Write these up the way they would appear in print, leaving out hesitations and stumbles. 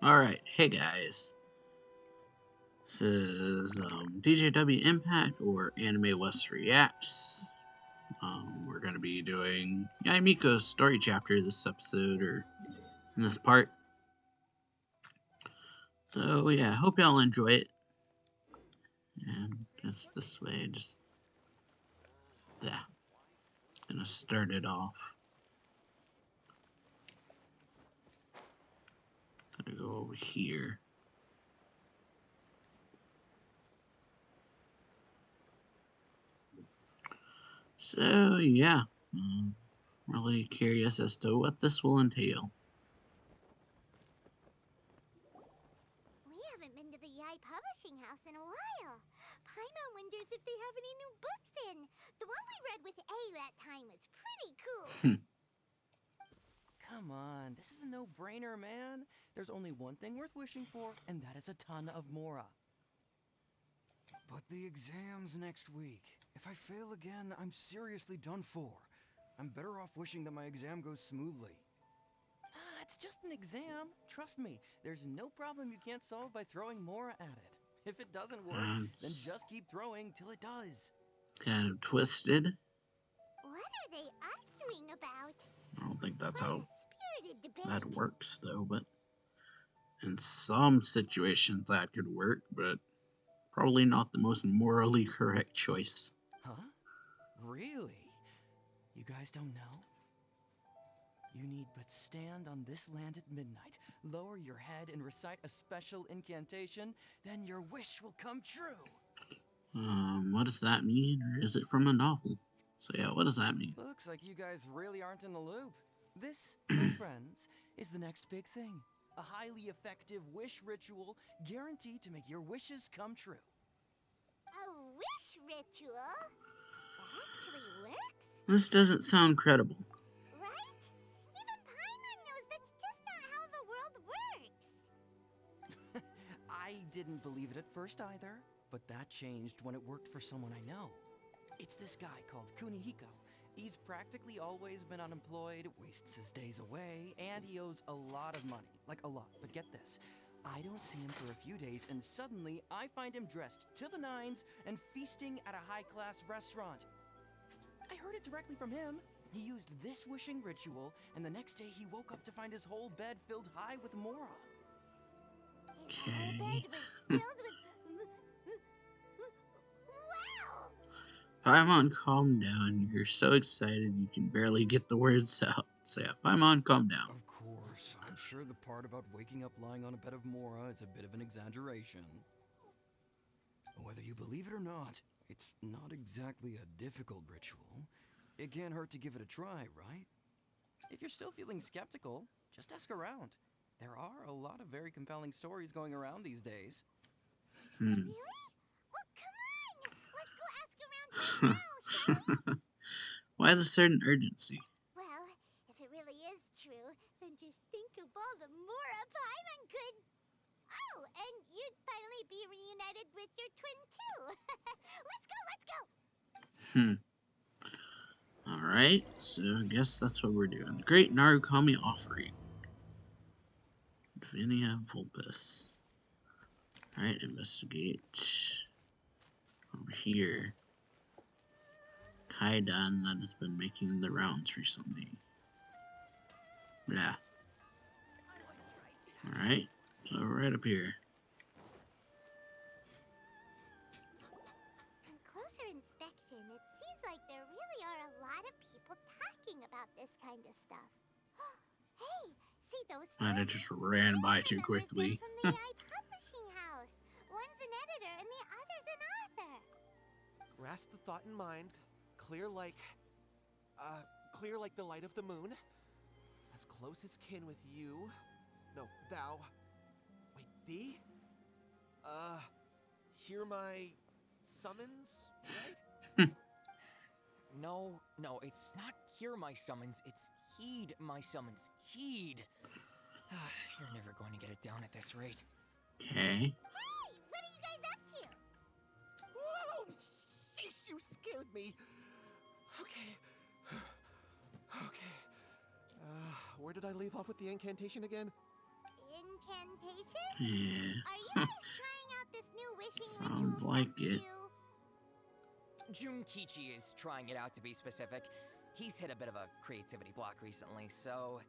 Alright, hey guys. This is DJW Impact or Anime West Reacts. We're going to be doing Miko's story chapter this episode, or in this part. So yeah, hope y'all enjoy it. And just this way, just gonna start it off. Gonna go over here. So yeah, really curious as to what this will entail. We haven't been to the Yai Publishing House in a while. Paimon wonders if they have any new books in. The one we read with A that time was pretty cool. Come on, this is a no-brainer, man. There's only one thing worth wishing for, and that is a ton of Mora. But the exam's next week. If I fail again, I'm seriously done for. I'm better off wishing that my exam goes smoothly. It's just an exam. Trust me, there's no problem you can't solve by throwing Mora at it. If it doesn't work, then just keep throwing till it does. Kind of twisted. What are they arguing about? I don't think that's how debate. that works, though, but in some situations that could work, but probably not the most morally correct choice. Huh? Really? You guys don't know? You need but stand on this land at midnight, lower your head and recite a special incantation, then your wish will come true. What does that mean, or is it from a novel? So yeah, what does that mean? Looks like you guys really aren't in the loop. This, my friends, is the next big thing. A highly effective wish ritual guaranteed to make your wishes come true. A wish ritual? Actually works? This doesn't sound credible. Right? Even Paimon knows that's just not how the world works. I didn't believe it at first either, but that changed when it worked for someone I know. It's this guy called Kunihiko. He's practically always been unemployed, wastes his days away, and he owes a lot of money. Like a lot, but get this. I don't see him for a few days, and suddenly I find him dressed to the nines and feasting at a high-class restaurant. I heard it directly from him. He used this wishing ritual, and the next day he woke up to find his whole bed filled high with Mora. His whole bed was filled with... Wow! Paimon, calm down. You're so excited you can barely get the words out. So yeah, Paimon, calm down. Of course, I'm sure the part about waking up lying on a bed of Mora is a bit of an exaggeration. Whether you believe it or not, it's not exactly a difficult ritual. It can't hurt to give it a try, right? If you're still feeling skeptical, just ask around. There are a lot of very compelling stories going around these days. Really? Well, come on! Let's go ask around right now, shall we? Why the certain urgency? Well, if it really is true, then just think of all the Mora Paimon could... Oh, and you'd finally be reunited with your twin, too. Let's go! Alright, so I guess that's what we're doing. The Great Narukami Offering. Vinia Vulpes. Alright, investigate. Over here. Kaidan that has been making the rounds recently. Yeah. Alright, so right up here. On closer inspection, it seems like there really are a lot of people talking about this kind of stuff. Hey, see those two? I just ran by too quickly. From the Yai Publishing House. One's an editor and the other's an author. Grasp the thought in mind. Clear like the light of the moon. As close as kin with you. No, thou. Wait, thee? Hear my summons, right? No, it's not hear my summons, it's heed my summons. Heed! You're never going to get it down at this rate. Okay. Hey, what are you guys up to? Whoa! Sheesh, you scared me. Okay. Okay. Where did I leave off with the incantation again? incantation? Yeah. Are you guys trying out this new wishing Sounds ritual like stuff it. too? Junkichi is trying it out to be specific. He's hit a bit of a creativity block recently, so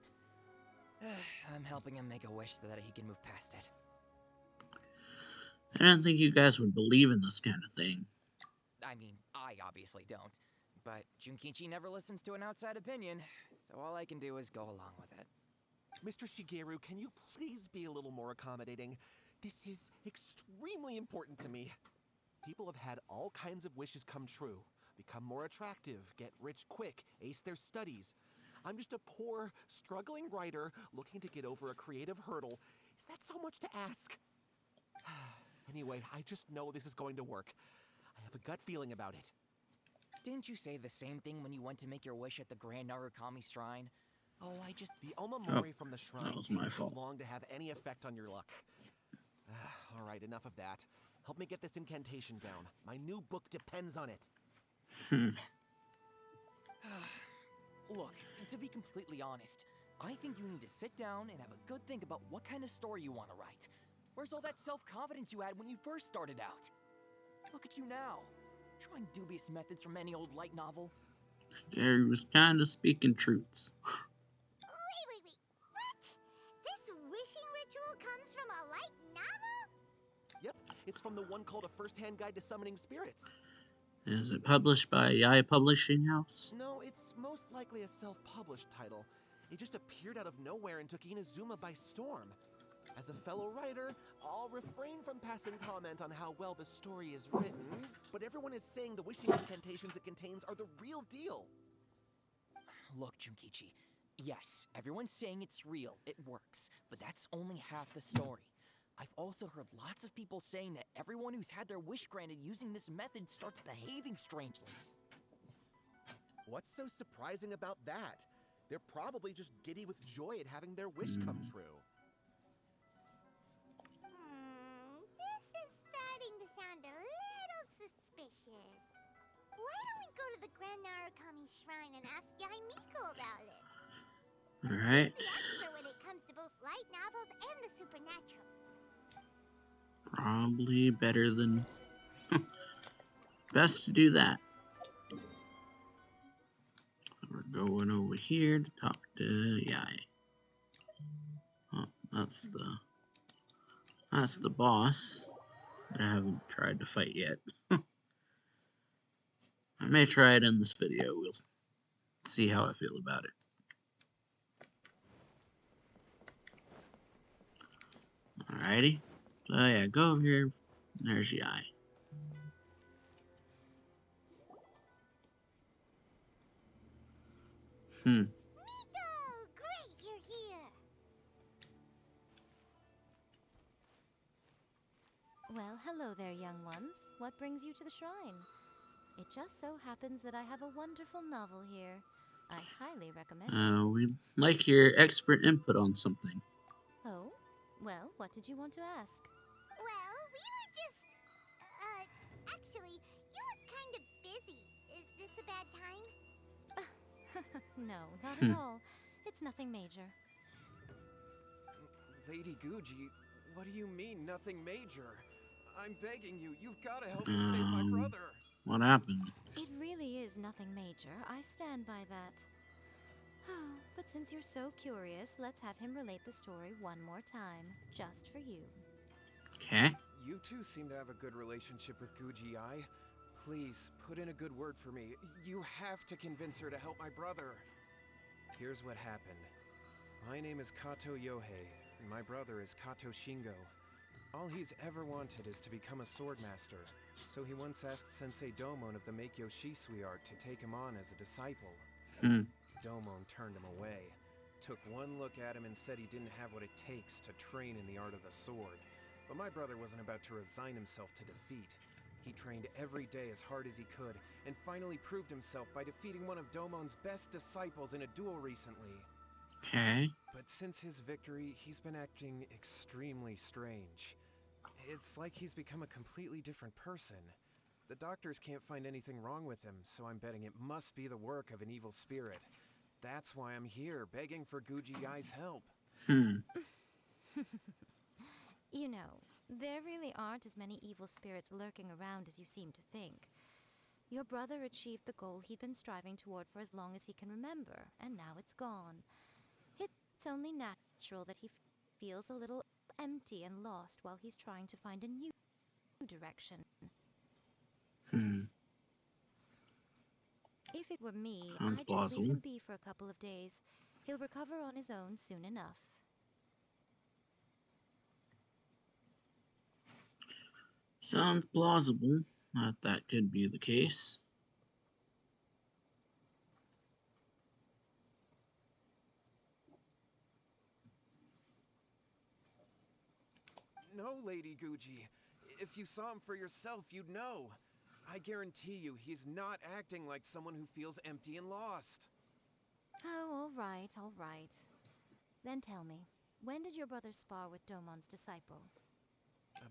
I'm helping him make a wish so that he can move past it. I don't think you guys would believe in this kind of thing. I mean, I obviously don't, but Junkichi never listens to an outside opinion, so all I can do is go along with it. Mr. Shigeru, can you please be a little more accommodating? This is extremely important to me. People have had all kinds of wishes come true. Become more attractive, get rich quick, ace their studies. I'm just a poor, struggling writer looking to get over a creative hurdle. Is that so much to ask? Anyway, I just know this is going to work. I have a gut feeling about it. Didn't you say the same thing when you went to make your wish at the Grand Narukami Shrine? Oh, The Omamori from the shrine was take my too fault. long to have any effect on your luck. All right, enough of that. Help me get this incantation down. My new book depends on it. Look, to be completely honest, I think you need to sit down and have a good think about what kind of story you want to write. Where's all that self-confidence you had when you first started out? Look at you now, trying dubious methods from any old light novel. Gary was kind of speaking truths. Wait. What? This wishing ritual comes from a light novel? Yep, it's from the one called A First-Hand Guide to Summoning Spirits. Is it published by Yai Publishing House? No, it's most likely a self-published title. It just appeared out of nowhere and took Inazuma by storm. As a fellow writer, I'll refrain from passing comment on how well the story is written, but everyone is saying the wishing incantations it contains are the real deal. Look, Junkichi, yes, everyone's saying it's real, it works, but that's only half the story. I've also heard lots of people saying that everyone who's had their wish granted using this method starts behaving strangely. What's so surprising about that? They're probably just giddy with joy at having their wish come true. This is starting to sound a little suspicious. Why don't we go to the Grand Narukami Shrine and ask Yaimiko about it? Alright. She's the expert when it comes to both light novels and the supernatural. Probably better than... Best to do that. We're going over here to talk to Yai. Oh, that's the boss that I haven't tried to fight yet. I may try it in this video. We'll see how I feel about it. Alrighty. So yeah, go over here. There's Yai. Miko! Great, you're here! Well, hello there, young ones. What brings you to the shrine? It just so happens that I have a wonderful novel here. I highly recommend it. We'd like your expert input on something. Oh? Well, what did you want to ask? Well, we were just... actually, you look kind of busy. Is this a bad time? No, not at all. It's nothing major. Lady Guji, what do you mean, nothing major? I'm begging you, you've got to help me save my brother. What happened? It really is nothing major. I stand by that. But since you're so curious, let's have him relate the story one more time, just for you. Okay. You two seem to have a good relationship with Guji Ai. Please, put in a good word for me. You have to convince her to help my brother. Here's what happened. My name is Kato Yohei, and my brother is Kato Shingo. All he's ever wanted is to become a swordmaster, so he once asked Sensei Domon of the Meikyo Shisui art to take him on as a disciple. Domon turned him away, took one look at him and said he didn't have what it takes to train in the art of the sword. But my brother wasn't about to resign himself to defeat. He trained every day as hard as he could, and finally proved himself by defeating one of Domon's best disciples in a duel recently. Okay. But since his victory, he's been acting extremely strange. It's like he's become a completely different person. The doctors can't find anything wrong with him, so I'm betting it must be the work of an evil spirit. That's why I'm here, begging for Guji Ai's help. You know, there really aren't as many evil spirits lurking around as you seem to think. Your brother achieved the goal he'd been striving toward for as long as he can remember, and now it's gone. It's only natural that he feels a little empty and lost while he's trying to find a new direction. Hmm. If it were me, Sounds I'd just leave plausible. him be for a couple of days. He'll recover on his own soon enough. Sounds plausible that that could be the case. No, Lady Guji. If you saw him for yourself, you'd know. I guarantee you, he's not acting like someone who feels empty and lost. Oh, all right, all right. Then tell me, when did your brother spar with Domon's disciple?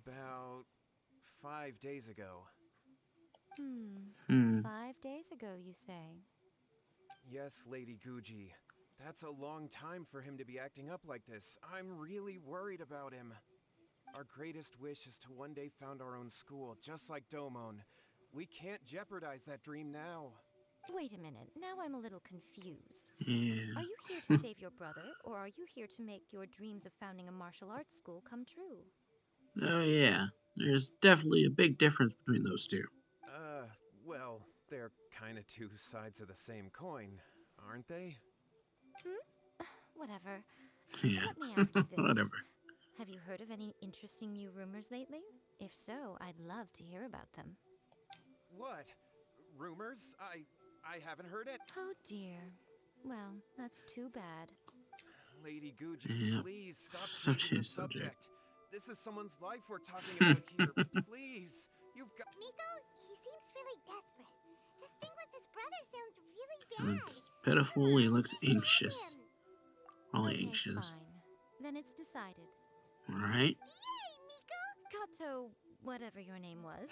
About 5 days ago. Hmm. 5 days ago, you say? Yes, Lady Guji. That's a long time for him to be acting up like this. I'm really worried about him. Our greatest wish is to one day found our own school, just like Domon. We can't jeopardize that dream now. Wait a minute, now I'm a little confused. Yeah. Are you here to save your brother, or are you here to make your dreams of founding a martial arts school come true? Oh, yeah. There's definitely a big difference between those two. Uh, well, they're kinda two sides of the same coin, aren't they? Whatever. Yeah. Let me ask you this. Whatever. Have you heard of any interesting new rumors lately? If so, I'd love to hear about them. What? Rumors? I haven't heard it. Oh dear. Well, that's too bad. Lady Guji, Yeah. please stop So changing the change subject. subject. This is someone's life we're talking about here. Please, you've got. Miko, he seems really desperate. His thing with his brother sounds really bad. It's pitiful. He Come on, looks just help anxious. him. Probably Okay, anxious. fine. Then it's decided. Alright. Yay, Miko! Kato, whatever your name was.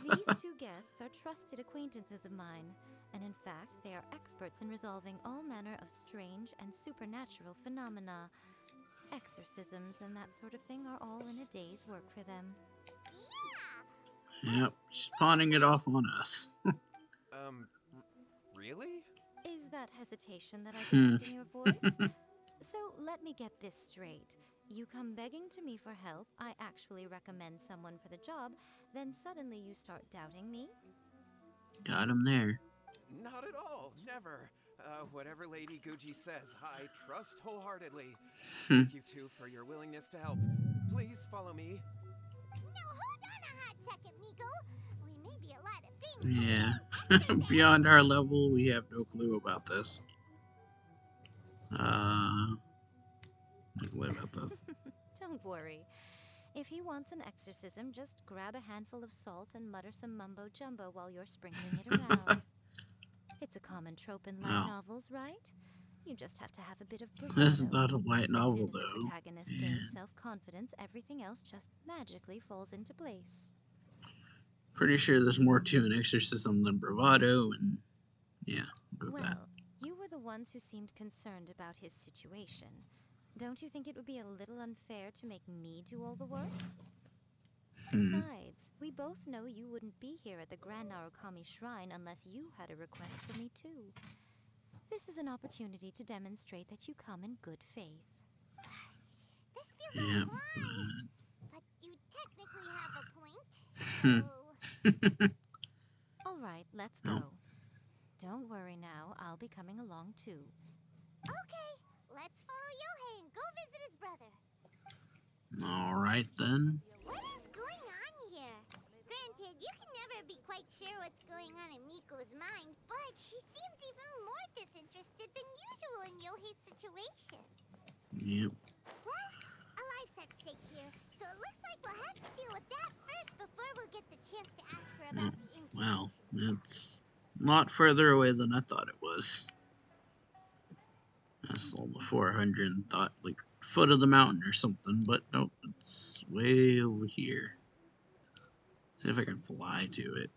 These two guests are trusted acquaintances of mine, and in fact, they are experts in resolving all manner of strange and supernatural phenomena. Exorcisms and that sort of thing are all in a day's work for them. Yeah! Yep. She's pawning it off on us. Really? Is that hesitation that I Hmm. detect in your voice? So let me get this straight. You come begging to me for help, I actually recommend someone for the job, then suddenly you start doubting me? Got him there. Not at all. Never. Whatever Lady Guji says, I trust wholeheartedly. Hmm. Thank you two for your willingness to help. Please follow me. No, hold on a hot second, Miko. We may be a lot of things, but we're Yeah. an exorcist. Beyond our level, we have no clue about this. What about this? Don't worry. If he wants an exorcism, just grab a handful of salt and mutter some mumbo jumbo while you're sprinkling it around. It's a common trope in light Oh. novels, right? You just have to have a bit of bravado. This is not a light As novel, soon as the though. protagonist Yeah. gains self-confidence, everything else just magically falls into place. Pretty sure there's more to an exorcism than bravado, and yeah, go with that. Well, you were the ones who seemed concerned about his situation. Don't you think it would be a little unfair to make me do all the work? Besides, we both know you wouldn't be here at the Grand Narukami Shrine unless you had a request for me too. This is an opportunity to demonstrate that you come in good faith. This feels Yeah. like wrong, but you technically have a point. Hmm. So, All right, let's No. go. Don't worry now, I'll be coming along too. okay, let's follow Yohei and go visit his brother. Alright then. What is going on here? Granted, you can never be quite sure what's going on in Miko's mind, but she seems even more disinterested than usual in Yohei's situation. Yep. Well, a life's at stake here, so it looks like we'll have to deal with that first before we'll get the chance to ask her about the Well, incantations. it's a lot further away than I thought it was. I saw the 400 and thought, like, foot of the mountain or something, but nope, it's way over here. See if I can fly to it.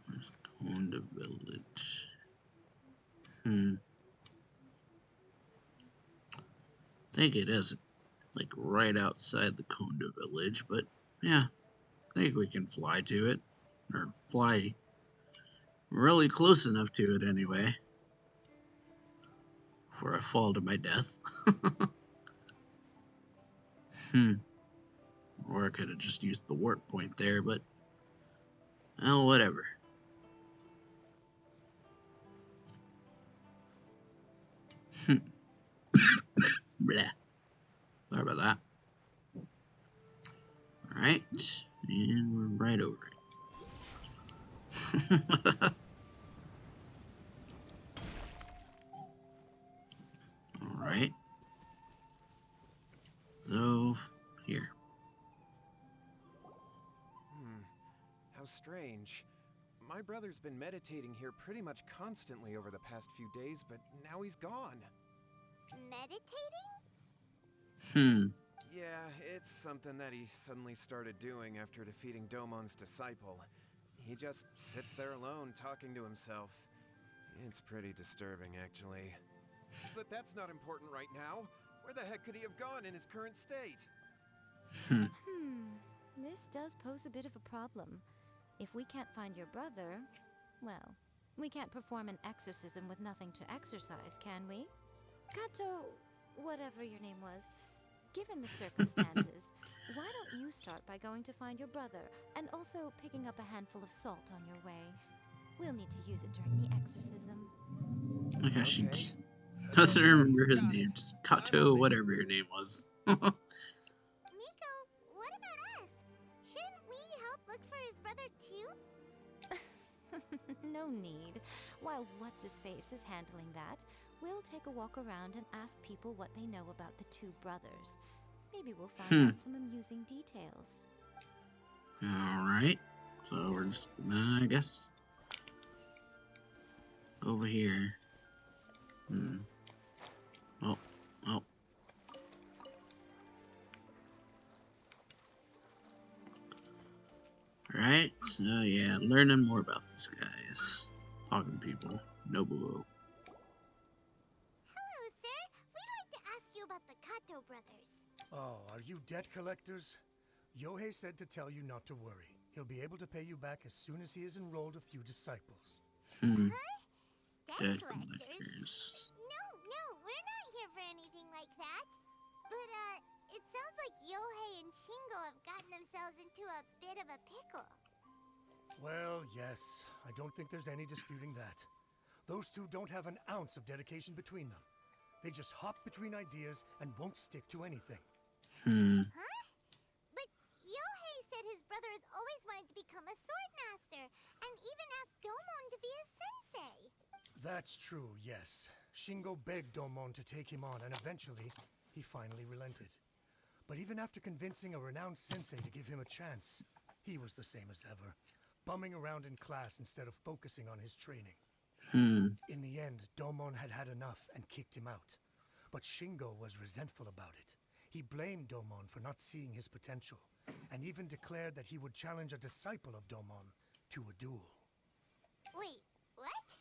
Where's Konda Village? think it is like right outside the Kondo village, but yeah, I think we can fly to it. Or fly really close enough to it anyway. Before I fall to my death. Hmm. Or I could have just used the warp point there, but oh, whatever. Blah. Sorry about that. Alright. And we're right over it. Alright. So, here. How strange. My brother's been meditating here pretty much constantly over the past few days, but now he's gone. Meditating? Hmm. Yeah, it's something that he suddenly started doing after defeating Domon's disciple. He just sits there alone, talking to himself. It's pretty disturbing, actually. But that's not important right now. Where the heck could he have gone in his current state? Hmm. This does pose a bit of a problem. If we can't find your brother, well, we can't perform an exorcism with nothing to exorcise, can we? Kato, whatever your name was, given the circumstances, why don't you start by going to find your brother and also picking up a handful of salt on your way? We'll need to use it during the exorcism. Okay, she Okay. just doesn't remember his Got it. name. Just I'm Kato, on it. whatever your name was. Miko, what about us? Shouldn't we help look for his brother too? No need. While What's-His-Face is handling that, we'll take a walk around and ask people what they know about the two brothers. Maybe we'll find out some amusing details. Alright. So we're just gonna, I guess, over here. Oh. Alright, so yeah, learning more about these guys. Talking to people. Nobuo. Hello, sir. We'd like to ask you about the Kato brothers. Oh, are you debt collectors? Yohei said to tell you not to worry. He'll be able to pay you back as soon as he has enrolled a few disciples. Debt Dead collectors? collectors. No, we're not here for anything like that. But, it sounds like Yohei and Shingo have gotten themselves into a bit of a pickle. Well, yes. I don't think there's any disputing that. Those two don't have an ounce of dedication between them. They just hop between ideas and won't stick to anything. Huh? But Yohei said his brother has always wanted to become a sword master, and even asked Domon to be his sensei. That's true, yes. Shingo begged Domon to take him on, and eventually, he finally relented. But even after convincing a renowned sensei to give him a chance, he was the same as ever, bumming around in class instead of focusing on his training. In the end, Domon had had enough and kicked him out. But Shingo was resentful about it. He blamed Domon for not seeing his potential, and even declared that he would challenge a disciple of Domon to a duel. Wait, what?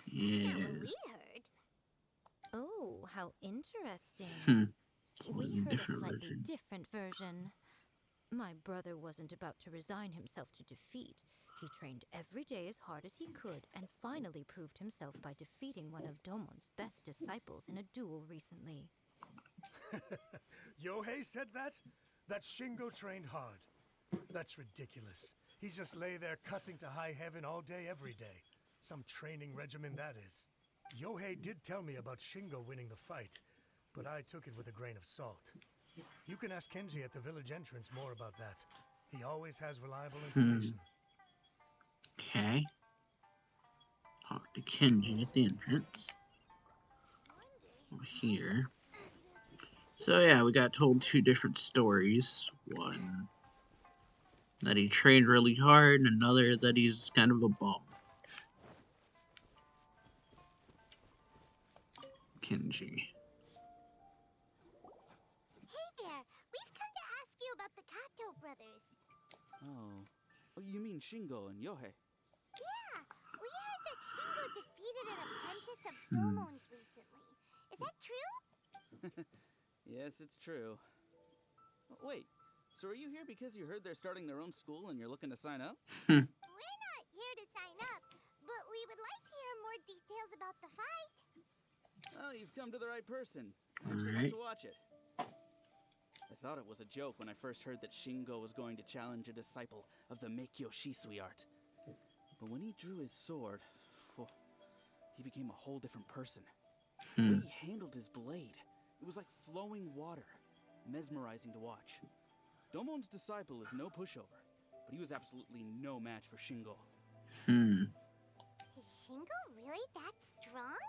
Yeah. That's not what we heard. Oh, how interesting. We Slightly heard a different slightly version. different version. My brother wasn't about to resign himself to defeat. He trained every day as hard as he could and finally proved himself by defeating one of Domon's best disciples in a duel recently. Yohei said that? That Shingo trained hard. That's ridiculous. He just lay there cussing to high heaven all day, every day. Some training regimen, that is. Yohei did tell me about Shingo winning the fight, but I took it with a grain of salt. You can ask Kenji at the village entrance more about that. He always has reliable information. Okay. Talk to Kenji at the entrance. Over here. So yeah, we got told two different stories. One that he trained really hard, and another that he's kind of a bum. Kenji. Hey there, we've come to ask you about the Kato brothers. Oh, you mean Shingo and Yohei? Yeah, we heard that Shingo defeated an apprentice of Domon's recently. Is that true? Yes, it's true. Wait, so are you here because you heard they're starting their own school and you're looking to sign up? We're not here to sign up, but we would like to hear more details about the fight. Well, you've come to the right person. I actually Alright. want to watch it. I thought it was a joke when I first heard that Shingo was going to challenge a disciple of the Meikyo Shisui art. But when he drew his sword, phew, he became a whole different person. The way he handled his blade, it was like flowing water, mesmerizing to watch. Domon's disciple is no pushover, but he was absolutely no match for Shingo. Is Shingo really that strong?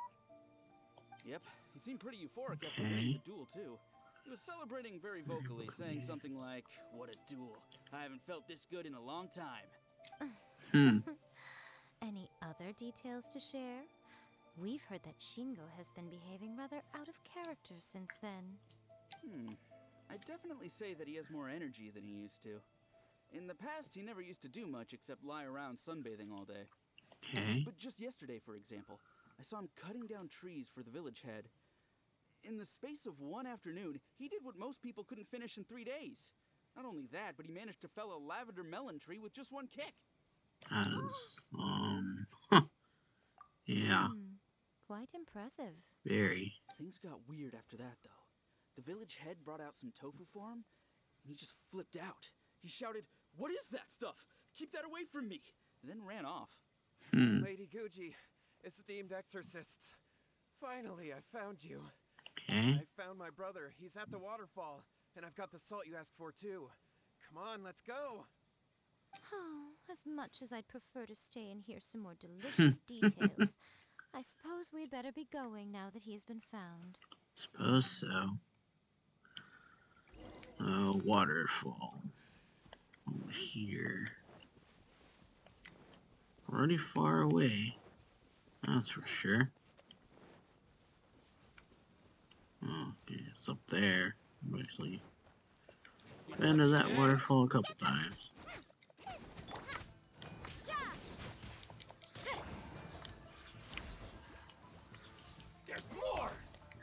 Yep, he seemed pretty euphoric after winning the duel too. He was celebrating very vocally, saying something like, "What a duel. I haven't felt this good in a long time." Any other details to share? We've heard that Shingo has been behaving rather out of character since then. I'd definitely say that he has more energy than he used to. In the past, he never used to do much except lie around sunbathing all day. Okay. But just yesterday, for example, I saw him cutting down trees for the village head. In the space of one afternoon, he did what most people couldn't finish in 3 days. Not only that, but he managed to fell a lavender melon tree with just one kick. As, yeah, Quite impressive. very. Things got weird after that, though. The village head brought out some tofu for him, and he just flipped out. He shouted, "What is that stuff? Keep that away from me!" And then ran off. Lady Guji, esteemed exorcists. Finally, I found you. Okay. I found my brother. He's at the waterfall. And I've got the salt you asked for, too. Come on, let's go. Oh, as much as I'd prefer to stay and hear some more delicious details, I suppose we'd better be going now that he has been found. Suppose so. Waterfall. Over here. Pretty far away. That's for sure. Oh, okay, it's up there. I've actually been to that waterfall a couple times. There's more!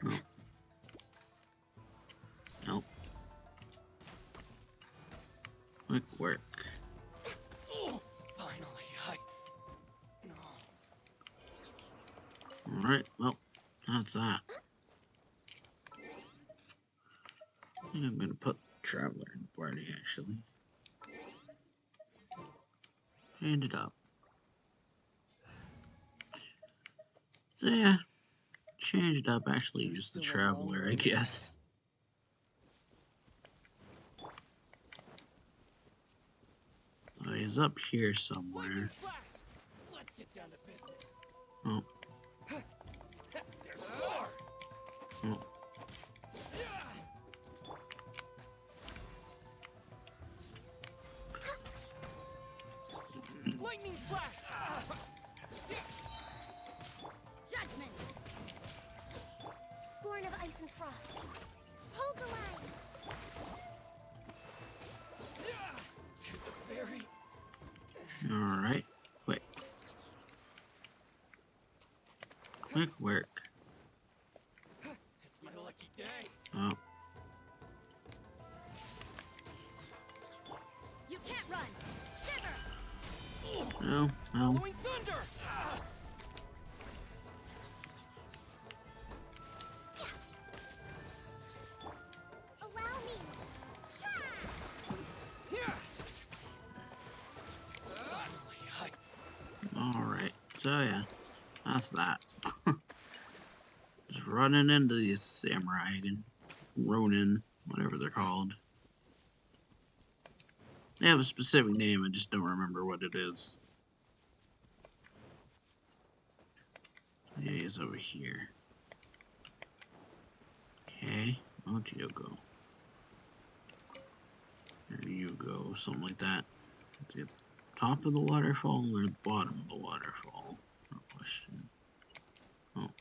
Oh. Nope. Quick work. Finally, Alright, well, that's that. I think I'm gonna put Traveler in the party, actually. Hand it up. So yeah, change it up, actually use the Traveler, I guess. So he's up here somewhere. Let's get down to business. Oh. There's more! Oh. Lightning flash! Judgment! Born of ice and frost. Hold the line! To the very... Alright, quick. Quick work. It's my lucky day. Oh. You can't run! Shiver! No, no. Following thunder! Allow me! Alright, so yeah, that's that. Just running into these samurai again. Ronin, whatever they're called. They have a specific name, I just don't remember what it is. Yeah, he's over here. Okay, where'd you go? There you go, something like that. Is it top of the waterfall or the bottom of the waterfall? No question. Oh.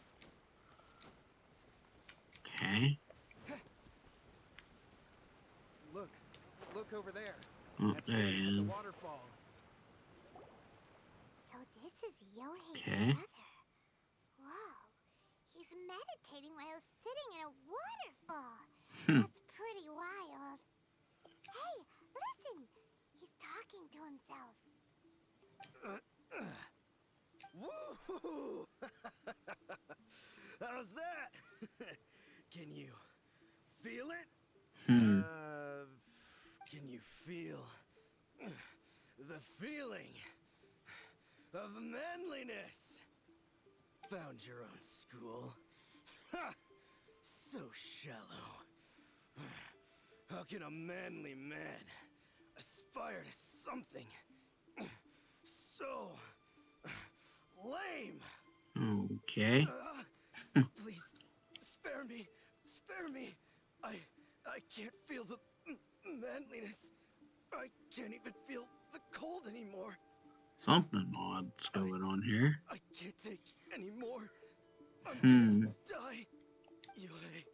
Okay. Look over there. Oh, That's there him he at the is. waterfall. So this is Yohei's Okay. brother. Whoa. He's meditating while sitting in a waterfall. That's pretty wild. Hey, listen! He's talking to himself. Woohoo! How's that? Can you feel it? Hmm. Can you feel the feeling of manliness? Found your own school. Ha! So shallow. How can a manly man aspire to something so lame? Okay. Please, spare me. Spare me. I can't feel the manliness. I can't even feel the cold anymore. Something odd's going on here. I can't take any more. I'm Hmm. gonna die. Yohei.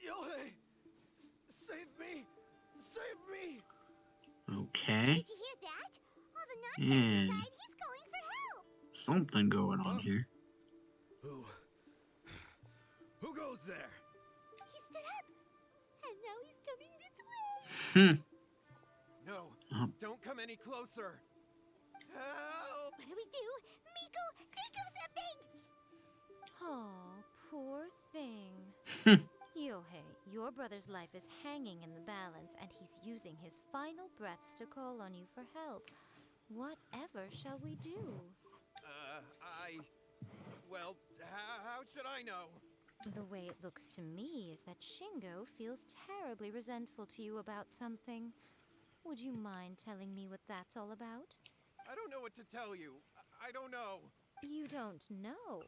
Yohei! Save me! Save me! Okay. Did you hear that? All the nonsense And aside, he's calling for help! something going on here. Who goes there? He stood up! And now he's coming this way! Hmm. No, don't come any closer. Help! What do we do? Miko, think of something! Oh, poor thing. Hmm. Yohei, your brother's life is hanging in the balance, and he's using his final breaths to call on you for help. Whatever shall we do? Well, how should I know? The way it looks to me is that Shingo feels terribly resentful to you about something. Would you mind telling me what that's all about? I don't know what to tell you. I don't know. You don't know.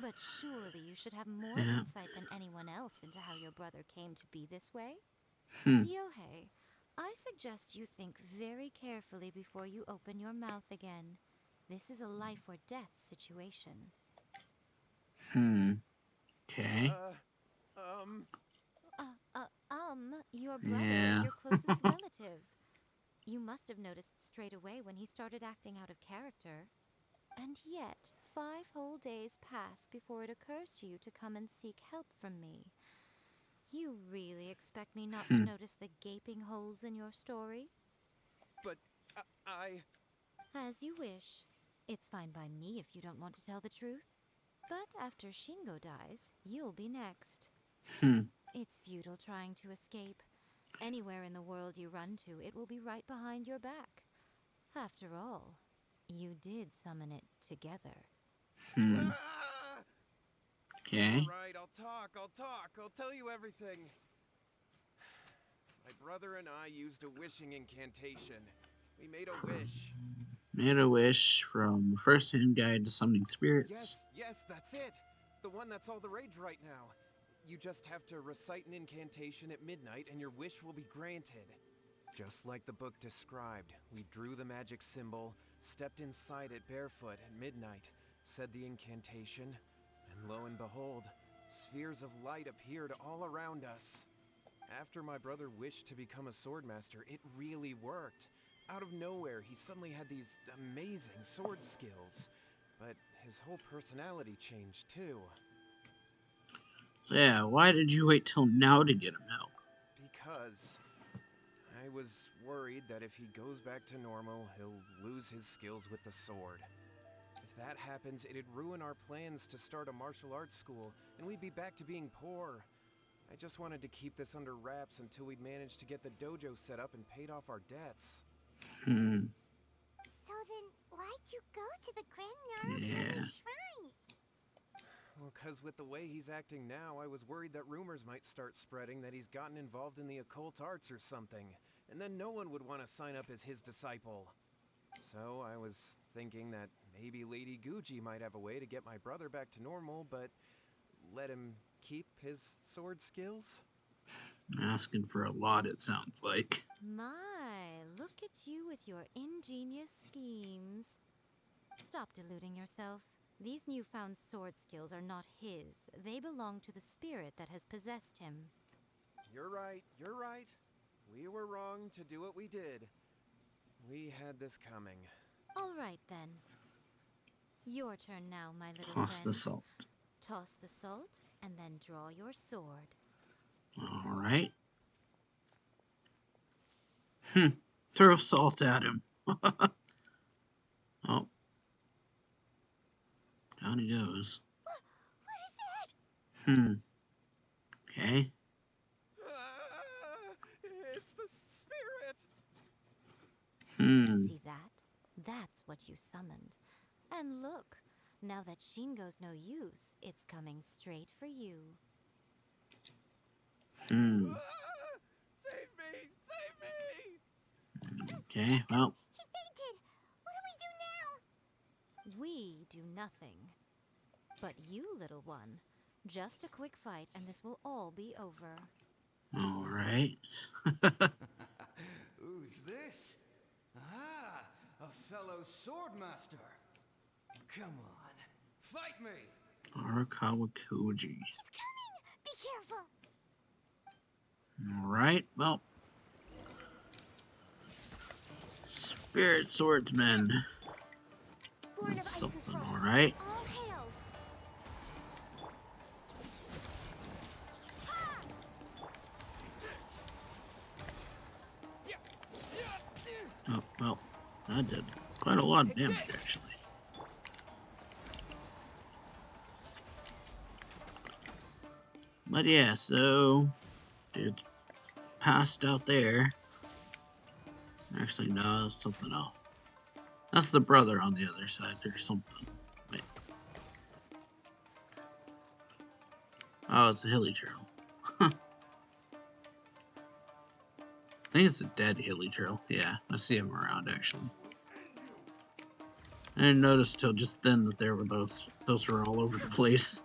But surely you should have more Yeah. insight than anyone else into how your brother came to be this way. Hmm. Yohei, I suggest you think very carefully before you open your mouth again. This is a life or death situation. Hmm. Okay. Your brother Yeah. is your closest relative. You must have noticed straight away when he started acting out of character. And yet, 5 whole days pass before it occurs to you to come and seek help from me. You really expect me not to notice the gaping holes in your story? But As you wish. It's fine by me if you don't want to tell the truth. But after Shingo dies, you'll be next. Hmm. It's futile trying to escape. Anywhere in the world you run to, it will be right behind your back. After all, you did summon it together. Hmm. Okay. All right, I'll talk. I'll tell you everything. My brother and I used a wishing incantation. We made a wish. Made a wish from first-hand guide to summoning spirits. Yes, that's it. The one that's all the rage right now. You just have to recite an incantation at midnight and your wish will be granted. Just like the book described, we drew the magic symbol, stepped inside it barefoot at midnight, said the incantation, and lo and behold, spheres of light appeared all around us. After my brother wished to become a swordmaster, it really worked. Out of nowhere, he suddenly had these amazing sword skills. But his whole personality changed too. Yeah, why did you wait till now to get him help? Because I was worried that if he goes back to normal, he'll lose his skills with the sword. If that happens, it'd ruin our plans to start a martial arts school, and we'd be back to being poor. I just wanted to keep this under wraps until we'd managed to get the dojo set up and paid off our debts. Hmm. So then, why'd you go to the Grand Narukami Yeah. Shrine? Well, because with the way he's acting now, I was worried that rumors might start spreading that he's gotten involved in the occult arts or something, and then no one would want to sign up as his disciple. So I was thinking that maybe Lady Guji might have a way to get my brother back to normal, but let him keep his sword skills? Asking for a lot, it sounds like. My, look at you with your ingenious schemes. Stop deluding yourself. These newfound sword skills are not his. They belong to the spirit that has possessed him. You're right. We were wrong to do what we did. We had this coming. All right, then. Your turn now, my little Toss friend. the salt. Toss the salt, and then draw your sword. Alright. Throw salt at him. Oh. Down he goes. What is that? Okay. It's the spirit! See that? That's what you summoned. And look, now that Shingo's no use, it's coming straight for you. Save me! Save me! Okay, well. He fainted! What do we do now? We do nothing. But you, little one, just a quick fight and this will all be over. Alright. Who's this? Ah, a fellow swordmaster. Come on, fight me! Arakawa Koji. He's coming! Be careful! Alright, well. Spirit swordsman. Born of That's ice and something, frost. alright. All hail! Oh, well. That did quite a lot of damage, actually. But yeah, so dude's passed out there. Actually, no, that's something else. That's the brother on the other side or something. Wait. Oh, it's a hilly trail. I think it's a dead hilly trail. Yeah, I see him around actually. I didn't notice till just then that there were those were all over the place.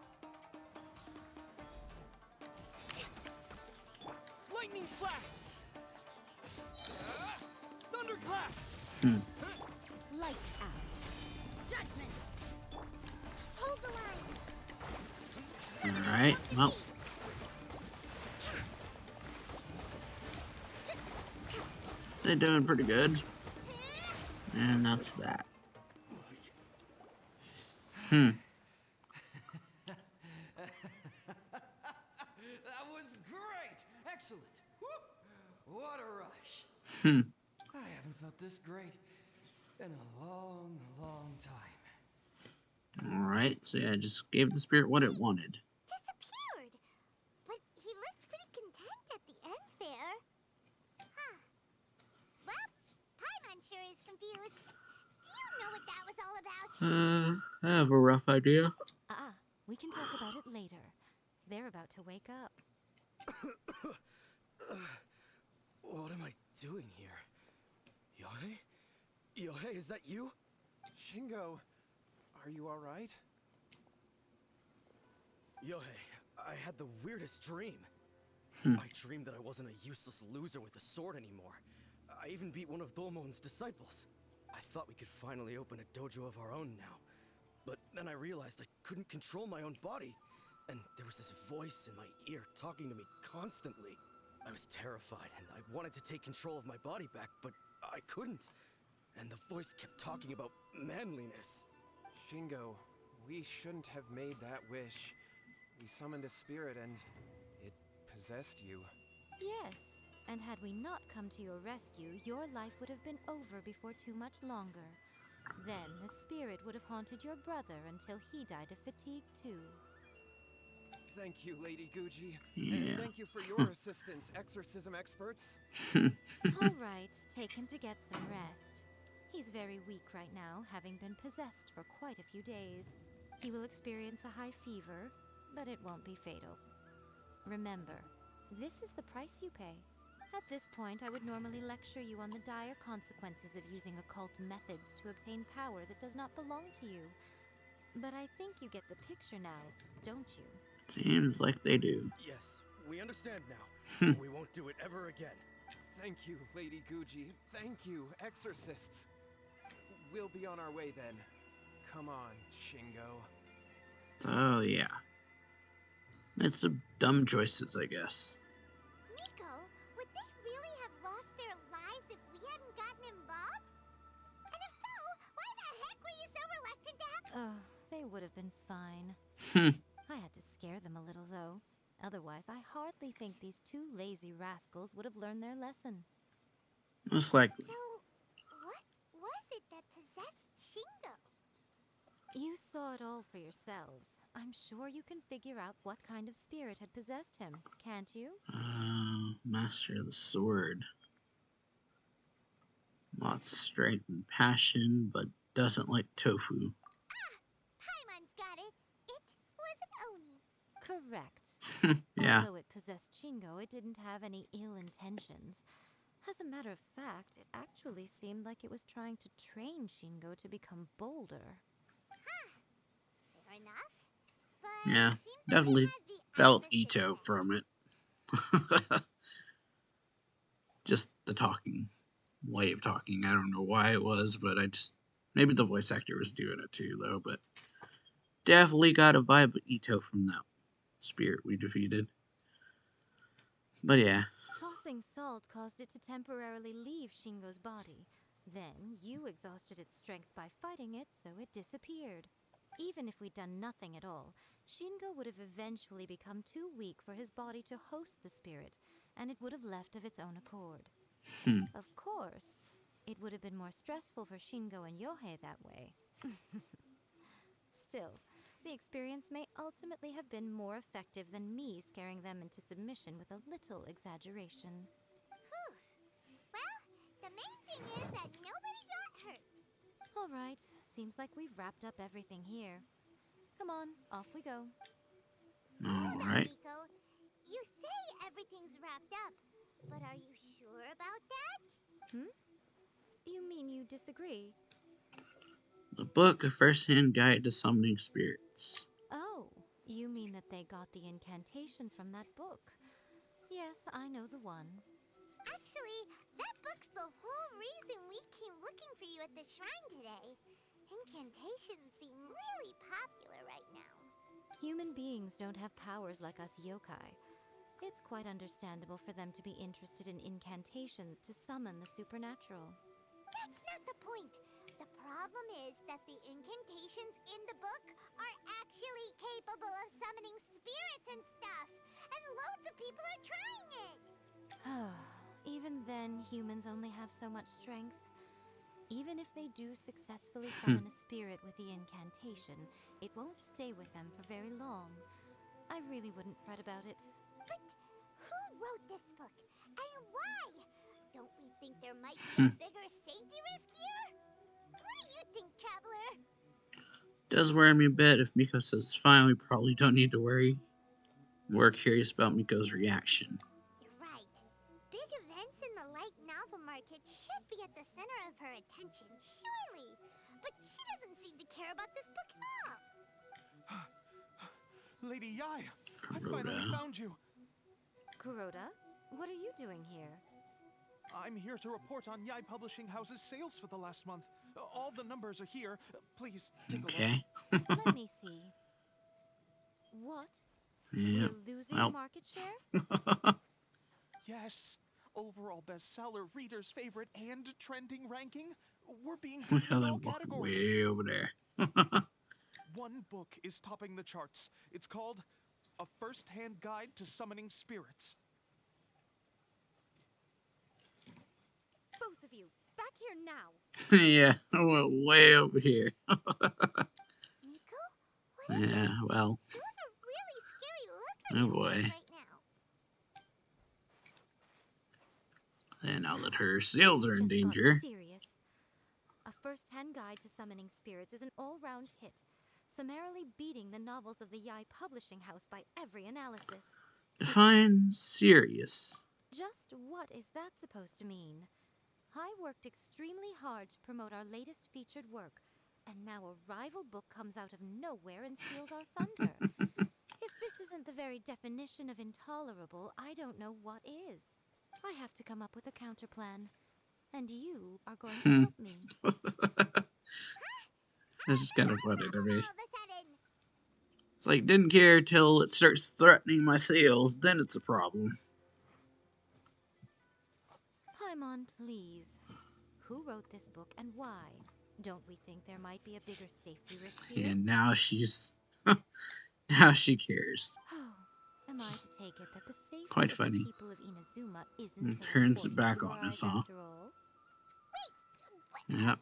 Lightning flash! Thunderclap! Lights out. Judgment! Hold the line! Alright, well. They're doing pretty good. And that's that. That was great! Excellent! Woo! What a rush! I haven't felt this great in a long, long time. Alright, so yeah, I just gave the spirit what it wanted. Disappeared! But he looked pretty content at the end there. Huh. Well, Paimon sure is confused. Do you know what that was all about? I have a rough idea. We can talk about it later. They're about to wake up. What am I doing here? Yohei? Yohei, is that you? Shingo, are you alright? Yohei, I had the weirdest dream. I dreamed that I wasn't a useless loser with a sword anymore. I even beat one of Domon's disciples. I thought we could finally open a dojo of our own now. But then I realized I couldn't control my own body. And there was this voice in my ear talking to me constantly. I was terrified and I wanted to take control of my body back, but I couldn't. And the voice kept talking about manliness. Shingo, we shouldn't have made that wish. We summoned a spirit and it possessed you. Yes, and had we not come to your rescue, your life would have been over before too much longer. Then the spirit would have haunted your brother until he died of fatigue too. Thank you, Lady Guji. Yeah. And thank you for your assistance, exorcism experts. All right, take him to get some rest. He's very weak right now, having been possessed for quite a few days. He will experience a high fever, but it won't be fatal. Remember, this is the price you pay. At this point, I would normally lecture you on the dire consequences of using occult methods to obtain power that does not belong to you. But I think you get the picture now, don't you? Seems like they do. Yes, we understand now. We won't do it ever again. Thank you, Lady Guji. Thank you, exorcists. We'll be on our way then. Come on, Shingo. Oh, yeah. It's some dumb choices, I guess. Miko, would they really have lost their lives if we hadn't gotten involved? And if so, why the heck were you so reluctant to have... They would have been fine. I had to scare them a little, though. Otherwise, I hardly think these two lazy rascals would have learned their lesson. Most likely. So, what was it that possessed Shingo? You saw it all for yourselves. I'm sure you can figure out what kind of spirit had possessed him, can't you? Master of the sword. Lots of strength and passion, but doesn't like tofu. Paimon's got it. It was an Oni. Correct. Yeah. Although it possessed Shingo, it didn't have any ill intentions. As a matter of fact, it actually seemed like it was trying to train Shingo to become bolder. Fair enough. But Yeah. it seems like Definitely it had the felt opposite Ito effect. from it. Just the talking. Way of talking. I don't know why it was, but I just. Maybe the voice actor was doing it too, though, but definitely got a vibe of Ito from that spirit we defeated. But yeah. Tossing salt caused it to temporarily leave Shingo's body. Then you exhausted its strength by fighting it, so it disappeared. Even if we'd done nothing at all, Shingo would have eventually become too weak for his body to host the spirit, and it would have left of its own accord. Hmm. Of course, it would have been more stressful for Shingo and Yohei that way. Still, the experience may ultimately have been more effective than me scaring them into submission with a little exaggeration. Whew. Well, the main thing is that nobody got hurt. All right, seems like we've wrapped up everything here. Come on, off we go. Hold on, Alright. Miko. You say everything's wrapped up, but are you sure about that? You mean you disagree? The book, a first-hand guide to summoning spirits. Oh, you mean that they got the incantation from that book? Yes, I know the one. Actually, that book's the whole reason we came looking for you at the shrine today. Incantations seem really popular right now. Human beings don't have powers like us yokai. It's quite understandable for them to be interested in incantations to summon the supernatural. That's not the point. The problem is that the incantations in the book are actually capable of summoning spirits and stuff. And loads of people are trying it. Even then, humans only have so much strength. Even if they do successfully Hmm. summon a spirit with the incantation, it won't stay with them for very long. I really wouldn't fret about it. But who wrote this book? And why? Don't we think there might be a bigger safety risk here? What do you think, Traveler? Does worry me a bit if Miko says fine, we probably don't need to worry. We're curious about Miko's reaction. You're right. Big events in the light novel market should be at the center of her attention, surely. But she doesn't seem to care about this book at all. Lady Yai, I Kuroda. finally found you. Kuroda, what are you doing here? I'm here to report on Yai Publishing House's sales for the last month. All the numbers are here. Please take a look. Okay. Let me see. What? Yeah. We're losing Well. market share? Yes. Overall bestseller, readers' favorite, and trending ranking. We're being Look beaten how in they're all walking categories. way over there. One book is topping the charts. It's called A First-Hand Guide to Summoning Spirits. Both of you, back here now! Yeah, I went way over here. Miko? What is Yeah, it? well. You have a really scary look on Oh your boy. face right now. And now that her sales are in Just got danger. serious. A first-hand guide to summoning spirits is an all-round hit, summarily beating the novels of the Yai Publishing House by every analysis. Define serious. Just what is that supposed to mean? I worked extremely hard to promote our latest featured work, and now a rival book comes out of nowhere and steals our thunder. If this isn't the very definition of intolerable, I don't know what is. I have to come up with a counterplan, and you are going to help me. This is kind of funny to me. All of a sudden. It's like, didn't care till it starts threatening my sales, then it's a problem. Paimon, please. Who wrote this book and why? Don't we think there might be a bigger safety risk here? And now she's... now she cares. Am I to take it that the safety Quite of funny. the people of Inazuma isn't so Turns it important back to your on us, eyes huh? after all? Yep.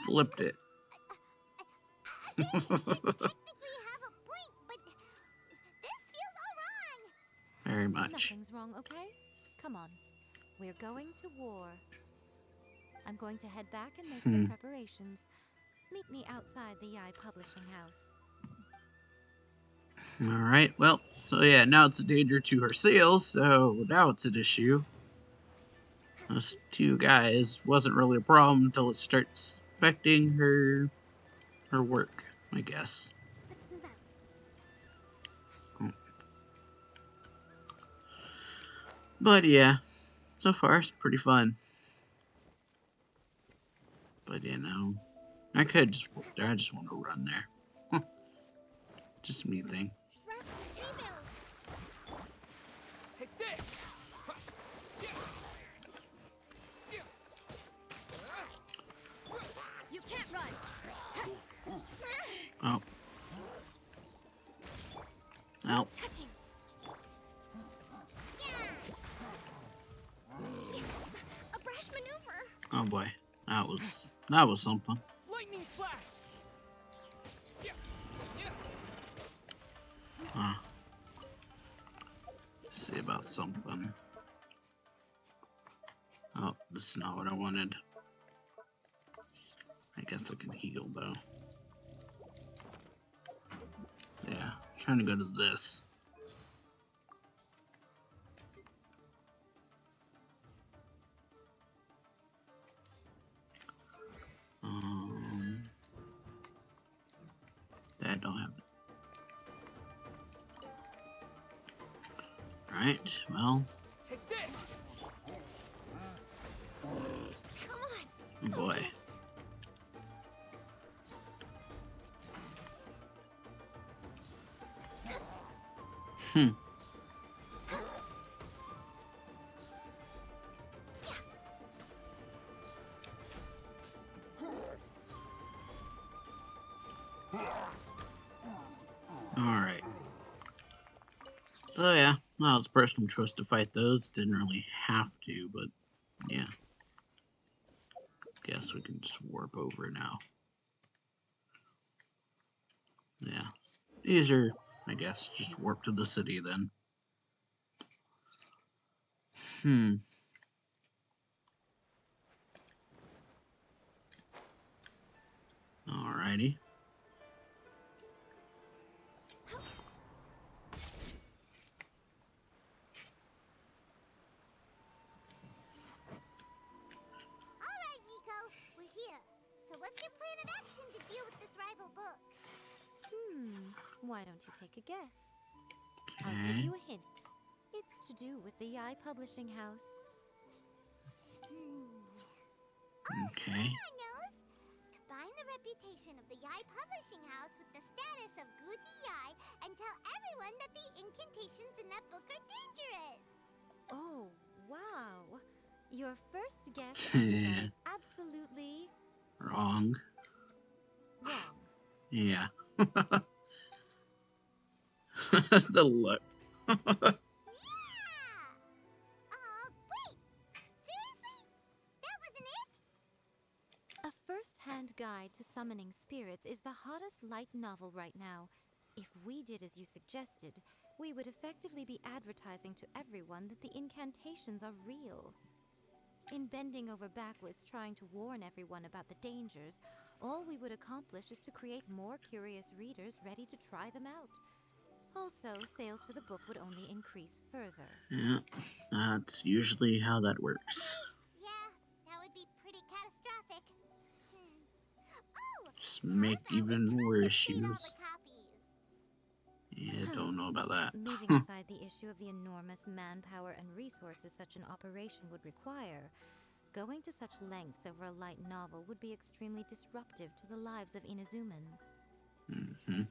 Flipped it. Again, you technically have a point, but this feels all wrong. Very much. Nothing's wrong, okay? Come on. We're going to war. I'm going to head back and make some preparations. Meet me outside the Yai Publishing House. Alright, well, so yeah, now it's a danger to her sales, so now it's an issue. Those two guys wasn't really a problem until it starts affecting her work, I guess. Let's move out. But yeah, so far it's pretty fun. But you know, I could just walk there. I just want to run there. Just me thing. Rest, rebuild. Take this! You can't run. Oh. Ow. Touching. A brash maneuver. Oh boy. That was something. Lightning flash! Huh. See about something. Oh, this is not what I wanted. I guess I can heal though. Yeah, trying to go to this. I don't have it. Right, well. Take this! Come on. Oh boy. Alright. So yeah, well, it's personal choice to fight those. Didn't really have to, but yeah. Guess we can just warp over now. Yeah. Easier, I guess. Just warp to the city then. Alrighty. All right, Nico. We're here. So what's your plan of action to deal with this rival book? Why don't you take a guess? I'll give Okay. you a hint. It's to do with the Yai Publishing House. Okay. I knows. Combine the reputation of the Yai Publishing House with the status of Guji Yai and tell everyone that the incantations in that book are dangerous. Oh, wow. Your first guess got it absolutely Wrong. wrong. Yeah. The look. Yeah! Wait! Seriously? That wasn't it? A first-hand guide to summoning spirits is the hottest light novel right now. If we did as you suggested, we would effectively be advertising to everyone that the incantations are real. In bending over backwards trying to warn everyone about the dangers, all we would accomplish is to create more curious readers ready to try them out. Also, sales for the book would only increase further. Yeah, that's usually how that works. Yeah, that would be pretty catastrophic. Oh! Just how make about we even more confiscate all the issues. copies? Yeah, don't know about that. Moving aside the issue of the enormous manpower and resources such an operation would require, going to such lengths over a light novel would be extremely disruptive to the lives of Inazumans. Mm-hmm.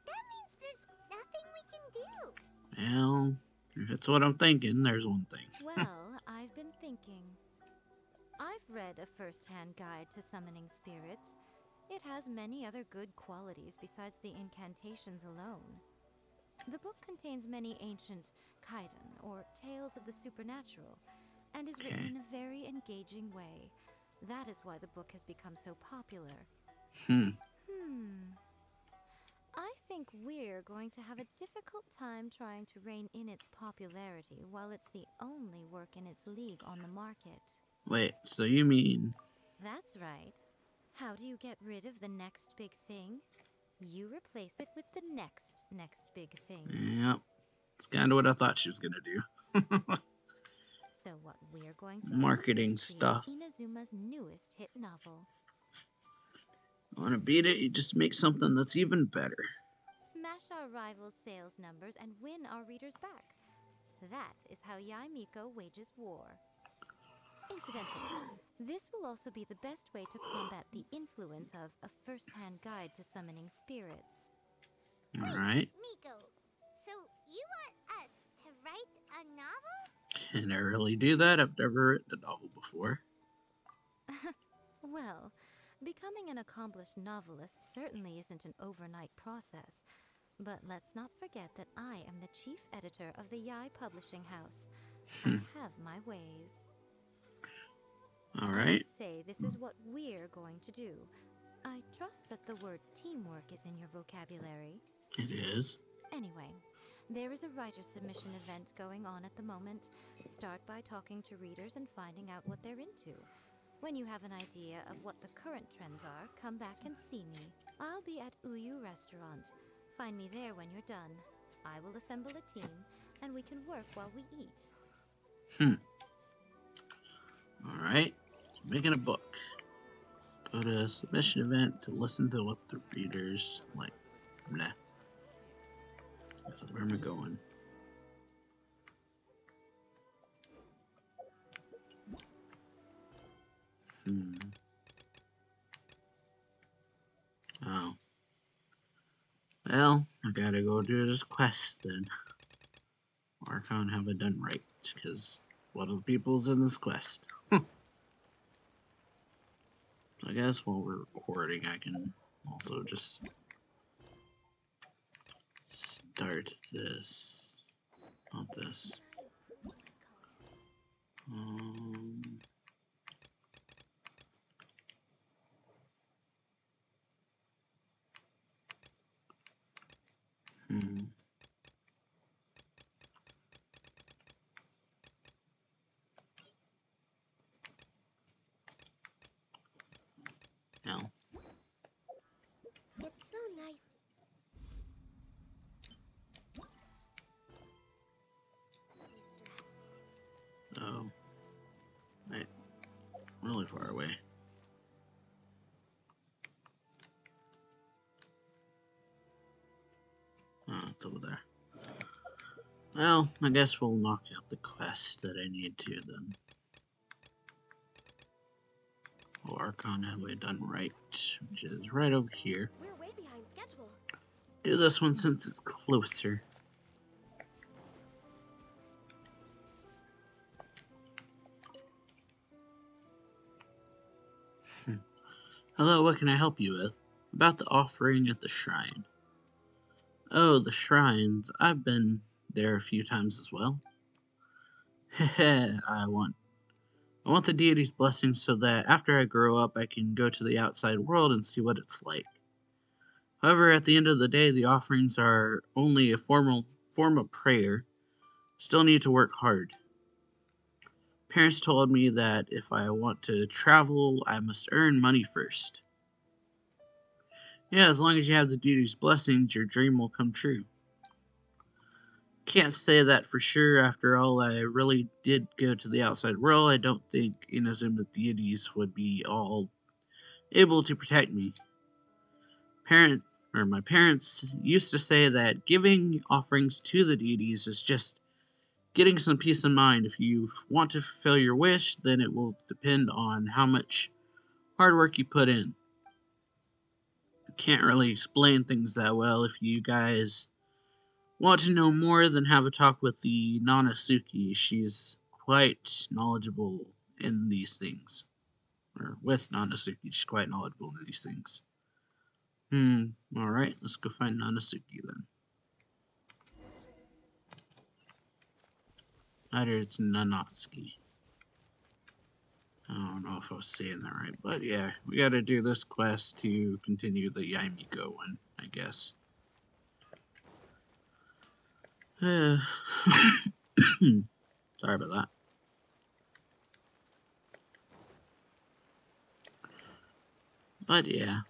That means there's nothing we can do. Well, if it's what I'm thinking, there's one thing. Well, I've been thinking. I've read a first-hand guide to summoning spirits. It has many other good qualities besides the incantations alone. The book contains many ancient kaiden, or tales of the supernatural, and is written Okay. in a very engaging way. That is why the book has become so popular. Hmm. I think we're going to have a difficult time trying to rein in its popularity while it's the only work in its league on the market. Wait, so you mean... That's right. How do you get rid of the next big thing? You replace it with the next big thing. Yep. It's kind of what I thought she was going to do. So what we're going to do Marketing is create stuff. Inazuma's newest hit novel. Want to beat it? You just make something that's even better. Smash our rivals' sales numbers and win our readers back. That is how Yae Miko wages war. Incidentally, this will also be the best way to combat the influence of a first-hand guide to summoning spirits. All Wait, right. Miko, so you want us to write a novel? Can I really do that? I've never written a novel before. Well, becoming an accomplished novelist certainly isn't an overnight process. But let's not forget that I am the chief editor of the Yae Publishing House. I have my ways. All I right. did say this is what we're going to do. I trust that the word teamwork is in your vocabulary. It is. Anyway, there is a writer submission event going on at the moment. Start by talking to readers and finding out what they're into. When you have an idea of what the current trends are, come back and see me. I'll be at Uyu Restaurant. Find me there when you're done. I will assemble a team, and we can work while we eat. All right. Making a book. Go to a submission event to listen to what the readers like. Blah. So where am I going? Oh. Well, I gotta go do this quest then. Or I can't have it done right, because what are the people's in this quest? I guess while we're recording, I can also just start this. Not this. Um, hmm. Hell. It's so nice. Stress. Oh. Wait. Really far away. Oh, it's over there. Well, I guess we'll knock out the quest that I need to then. We'll Archon have it done right, which is right over here. We're way behind schedule. Do this one since it's closer. Hello, what can I help you with? About the offering at the shrine. Oh, the shrines. I've been there a few times as well. Heh, I want the deity's blessing so that after I grow up I can go to the outside world and see what it's like. However, at the end of the day, the offerings are only a form of prayer. Still need to work hard. Parents told me that if I want to travel, I must earn money first. Yeah, as long as you have the deity's blessings, your dream will come true. Can't say that for sure. After all, I really did go to the outside world. I don't think Inazuma deities would be all able to protect me. My parents used to say that giving offerings to the deities is just getting some peace of mind. If you want to fulfill your wish, then it will depend on how much hard work you put in. Can't really explain things that well. If you guys want to know more, then have a talk with the Nanasuki. She's quite knowledgeable in these things. Or with Nanasuki, she's quite knowledgeable in these things. Alright, let's go find Nanasuki then. Either it's Nanatsuki. I don't know if I was saying that right, but yeah, we gotta do this quest to continue the Yaimiko one, I guess. Sorry about that. But yeah,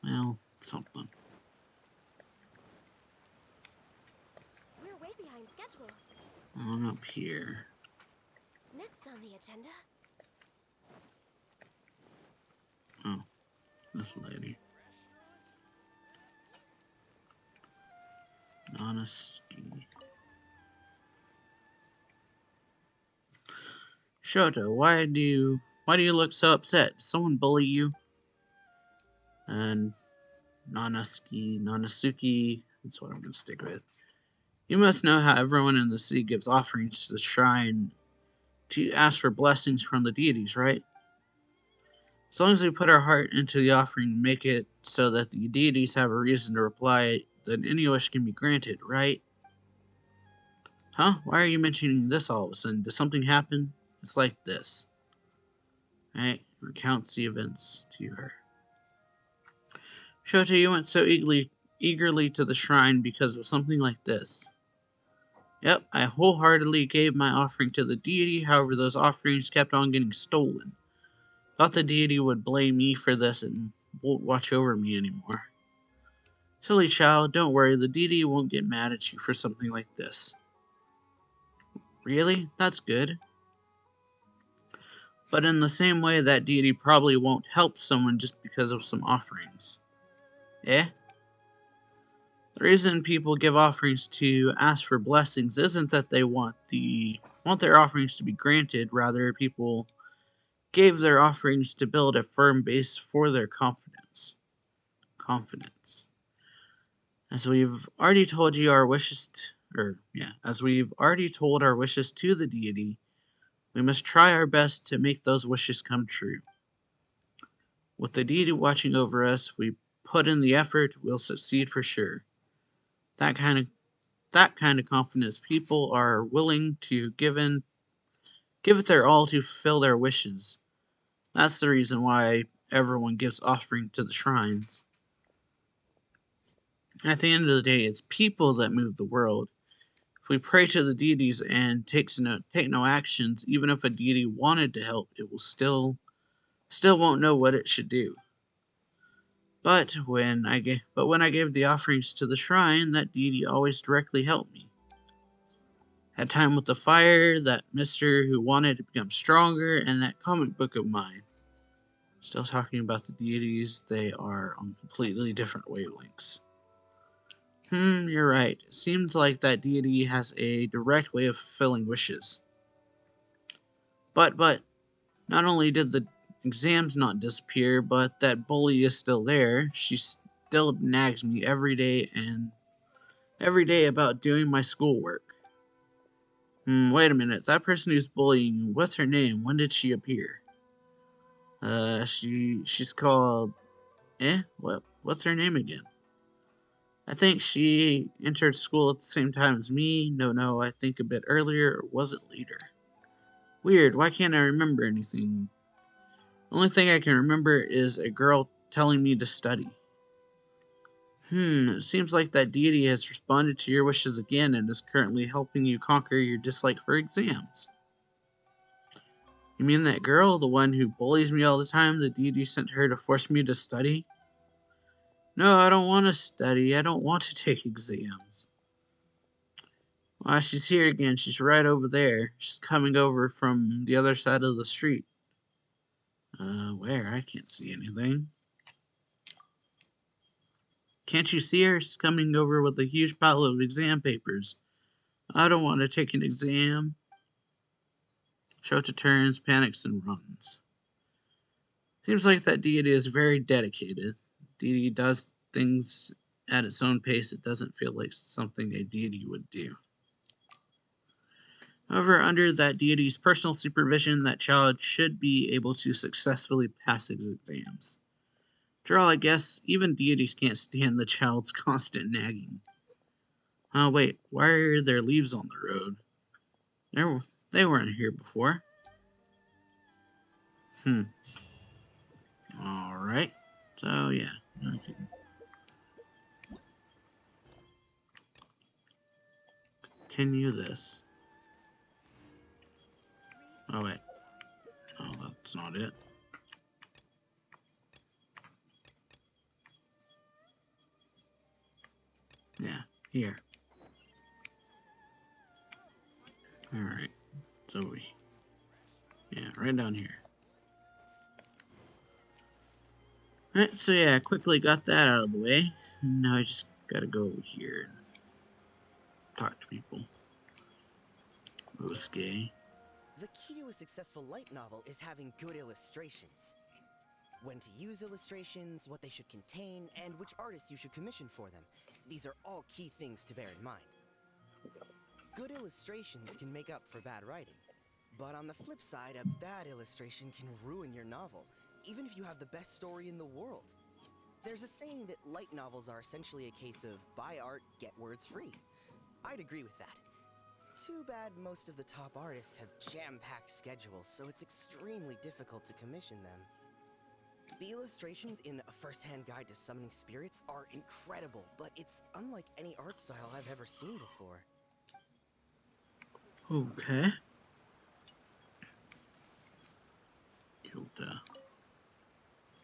well, something. We're way behind schedule. On up here. Next on the agenda. Oh, this lady. Honesty. Shoto, why do you look so upset? Did someone bully you? And Nanasuki, that's what I'm gonna stick with. You must know how everyone in the city gives offerings to the shrine to ask for blessings from the deities, right? As long as we put our heart into the offering and make it so that the deities have a reason to reply, then any wish can be granted, right? Huh? Why are you mentioning this all of a sudden? Did something happen? It's like this. Right? Recounts the events to her. Shota, you went so eagerly to the shrine because of something like this. Yep, I wholeheartedly gave my offering to the deity, however those offerings kept on getting stolen. Thought the deity would blame me for this and won't watch over me anymore. Silly child, don't worry, the deity won't get mad at you for something like this. Really? That's good. But in the same way, that deity probably won't help someone just because of some offerings. Eh? The reason people give offerings to ask for blessings isn't that they want their offerings to be granted, rather people gave their offerings to build a firm base for their confidence. As we've already told our wishes to the deity, we must try our best to make those wishes come true. With the deity watching over us, we put in the effort, we'll succeed for sure. That kind of confidence, people are willing to give it their all to fulfill their wishes. That's the reason why everyone gives offering to the shrines. At the end of the day, it's people that move the world. If we pray to the deities and take no actions, even if a deity wanted to help, it will still won't know what it should do. But when I gave the offerings to the shrine, that deity always directly helped me. Had time with the fire, that mister who wanted to become stronger, and that comic book of mine. Still talking about the deities, they are on completely different wavelengths. You're right. It seems like that deity has a direct way of fulfilling wishes. But, not only did the exams not disappear, but that bully is still there. She still nags me every day about doing my schoolwork. Wait a minute. That person who's bullying you, what's her name? When did she appear? She's called... What's her name again? I think she entered school at the same time as me. No, I think a bit earlier, or was it later? Weird, why can't I remember anything? The only thing I can remember is a girl telling me to study. It seems like that deity has responded to your wishes again and is currently helping you conquer your dislike for exams. You mean that girl, the one who bullies me all the time, the deity sent her to force me to study? No, I don't want to study. I don't want to take exams. Well, she's here again. She's right over there. She's coming over from the other side of the street. Where? I can't see anything. Can't you see her? She's coming over with a huge pile of exam papers. I don't want to take an exam. Shota turns, panics, and runs. Seems like that deity is very dedicated. Deity does things at its own pace. It doesn't feel like something a deity would do. However, under that deity's personal supervision, that child should be able to successfully pass its exams. After all, I guess even deities can't stand the child's constant nagging. Oh, wait, why are there leaves on the road? They weren't here before. Alright. So, yeah. Okay. Continue this. Oh, wait. Oh, that's not it. Yeah, here. Alright. So yeah, right down here. Alright, so yeah, I quickly got that out of the way. And now I just gotta go over here and talk to people. Risque. The key to a successful light novel is having good illustrations. When to use illustrations, what they should contain, and which artist you should commission for them. These are all key things to bear in mind. Good illustrations can make up for bad writing. But on the flip side, a bad illustration can ruin your novel, even if you have the best story in the world. There's a saying that light novels are essentially a case of buy art, get words free. I'd agree with that. Too bad most of the top artists have jam-packed schedules, so it's extremely difficult to commission them. The illustrations in A First-Hand Guide to Summoning Spirits are incredible, but it's unlike any art style I've ever seen before. Okay.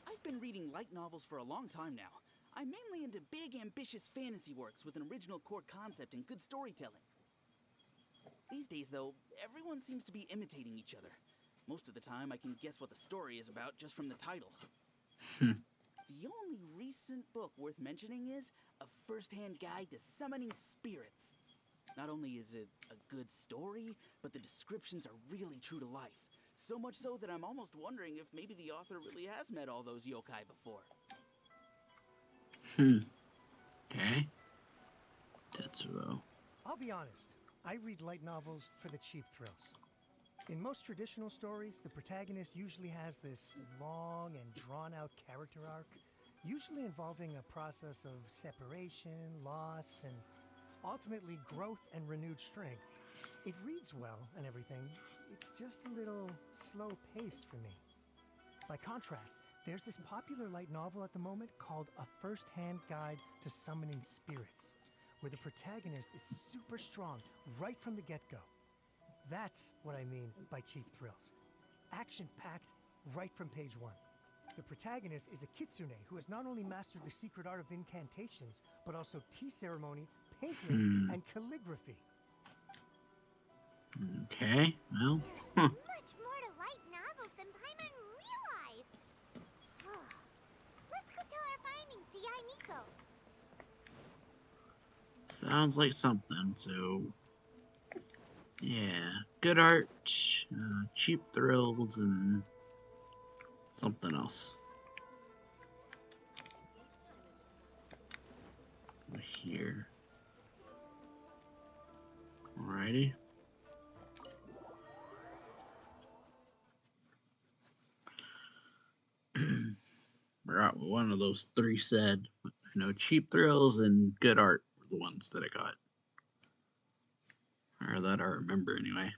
I've been reading light novels for a long time now. I'm mainly into big, ambitious fantasy works with an original core concept and good storytelling. These days, though, everyone seems to be imitating each other. Most of the time, I can guess what the story is about just from the title. The only recent book worth mentioning is A First-Hand Guide to Summoning Spirits. Not only is it a good story, but the descriptions are really true to life. So much so that I'm almost wondering if maybe the author really has met all those yokai before. Okay. Tetsuo. I'll be honest, I read light novels for the cheap thrills. In most traditional stories, the protagonist usually has this long and drawn-out character arc, usually involving a process of separation, loss, and ultimately growth and renewed strength. It reads well and everything, it's just a little slow-paced for me. By contrast, there's this popular light novel at the moment called A First-Hand Guide to Summoning Spirits, where the protagonist is super strong right from the get-go. That's what I mean by cheap thrills. Action-packed right from page one. The protagonist is a kitsune who has not only mastered the secret art of incantations, but also tea ceremony, painting, and calligraphy. Okay, well, There's much more to light novels than Paimon realized. Let's go tell our findings to Yaimiko. sounds like something, so yeah, good art, cheap thrills, and something else. Here. Alrighty. Forgot what one of those three said. I know cheap thrills and good art were the ones that I got. Or that I remember anyway.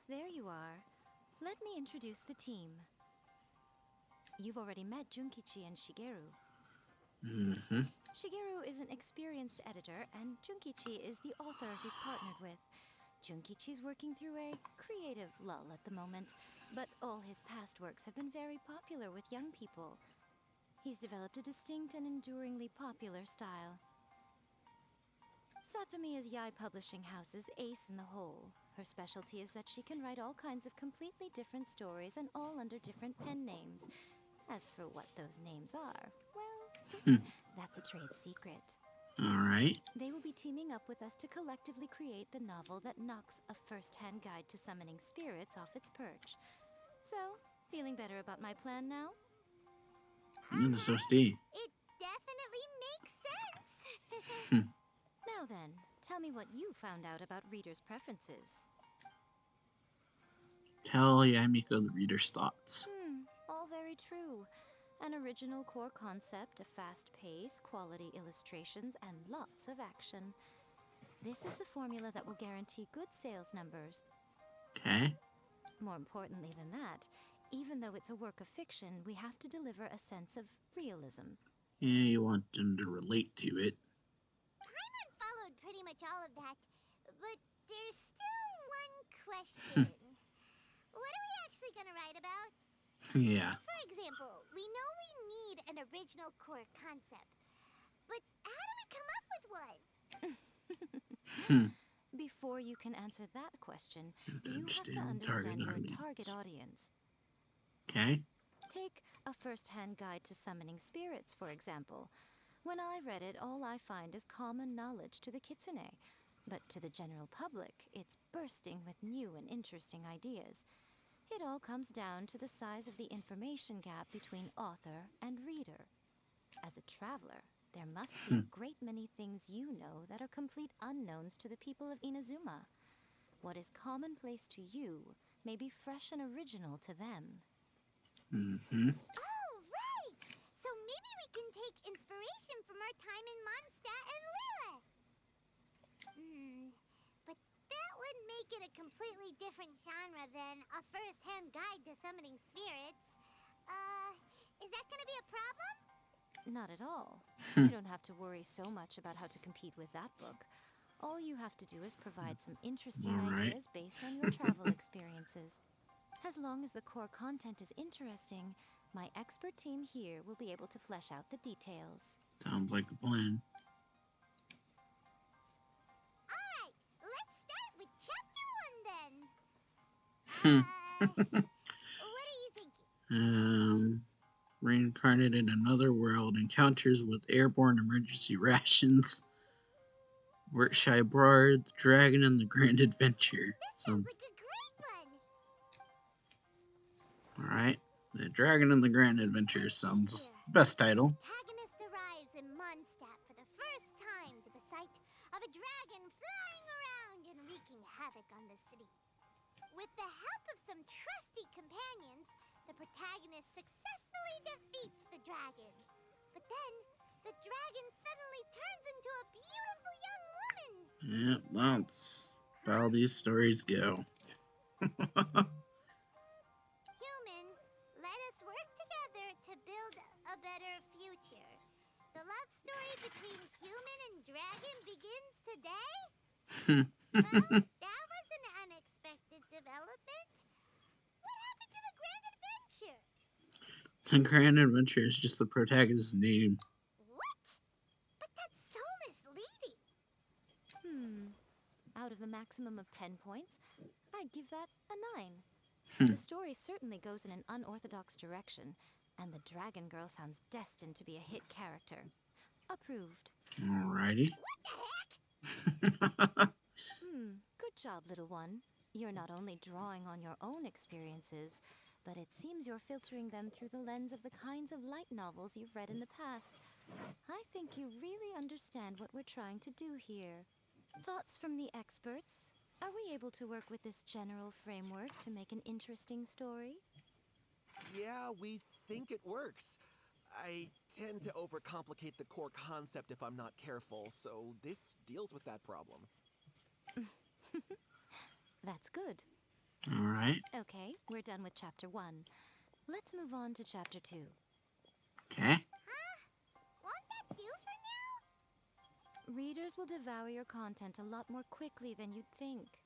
There you are. Let me introduce the team. You've already met Junkichi and Shigeru. Shigeru is an experienced editor, and Junkichi is the author he's partnered with. Junkichi's working through a creative lull at the moment, but all his past works have been very popular with young people. He's developed a distinct and enduringly popular style. Satomi is Yai Publishing House's ace in the hole. Her specialty is that she can write all kinds of completely different stories and all under different pen names. As for what those names are, well, that's a trade secret. Alright. They will be teaming up with us to collectively create the novel that knocks A First-Hand Guide to Summoning Spirits off its perch. So, feeling better about my plan now? So Steve. It definitely makes sense. Now then, tell me what you found out about readers' preferences. Tell Yaimiko the reader's thoughts. All very true. An original core concept, a fast pace, quality illustrations, and lots of action. This is the formula that will guarantee good sales numbers. Okay. More importantly than that, even though it's a work of fiction, we have to deliver a sense of realism. Yeah, you want them to relate to it. Paimon followed pretty much all of that, but there's still one question. What are we actually gonna write about? Yeah. For example, we know we need an original core concept, but how do we come up with one? Before you can answer that question, you have to Understand understand your audience. target audience. Okay. Take a first-hand guide to summoning spirits, for example. When I read it, all I find is common knowledge to the kitsune. But to the general public, it's bursting with new and interesting ideas. It all comes down to the size of the information gap between author and reader. As a traveler, there must be a great many things you know that are complete unknowns to the people of Inazuma. What is commonplace to you may be fresh and original to them. Mm-hmm. Oh, right! So maybe we can take inspiration from our time in Mondstadt and Lille. But that would make it a completely different genre than a first-hand guide to summoning spirits. Is that gonna be a problem? Not at all. You don't have to worry so much about how to compete with that book. All you have to do is provide some interesting All right. ideas based on your travel experiences. As long as the core content is interesting, my expert team here will be able to flesh out the details. Sounds like a plan. Alright, let's start with chapter 1 then. What are you thinking? Reincarnated in another world, encounters with airborne emergency rations. Workshop Brard, the Dragon, and the Grand Adventure. That sounds like a great one! Alright. The Dragon and the Grand Adventure sounds best title. The protagonist arrives in Mondstadt for the first time to the sight of a dragon flying around and wreaking havoc on the city. With the help of some trusty companions, the protagonist successfully defeats the dragon. But then, the dragon suddenly turns into a beautiful young woman. Yeah, that's how these stories go. Human, let us work together to build a better future. The love story between human and dragon begins today? Well, that was an unexpected development. What happened to the Grand Adventure? The Grand Adventure is just the protagonist's name. What? But that's so misleading. Out of a maximum of 10 points, I'd give that a 9. The story certainly goes in an unorthodox direction, and the Dragon Girl sounds destined to be a hit character. Approved. Alrighty. What the heck? Good job, little one. You're not only drawing on your own experiences, but it seems you're filtering them through the lens of the kinds of light novels you've read in the past. I think you really understand what we're trying to do here. Thoughts from the experts? Are we able to work with this general framework to make an interesting story? Yeah, we think it works. I tend to overcomplicate the core concept if I'm not careful, so this deals with that problem. That's good. Alright. Okay, we're done with Chapter 1. Let's move on to Chapter 2. Okay. Won't that do for now? Readers will devour your content a lot more quickly than you'd think.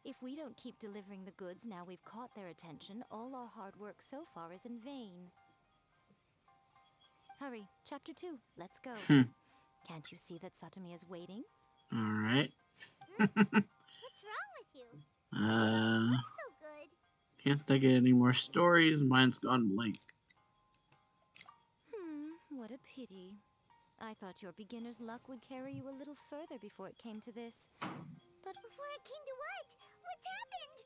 If we don't keep delivering the goods now we've caught their attention, all our hard work so far is in vain. Hurry, Chapter 2, let's go. Can't you see that Satomi is waiting? Alright. What's wrong with you? Look so good. Can't think of any more stories. Mine's gone blank. What a pity. I thought your beginner's luck would carry you a little further before it came to this. But Before it came to what? What's happened?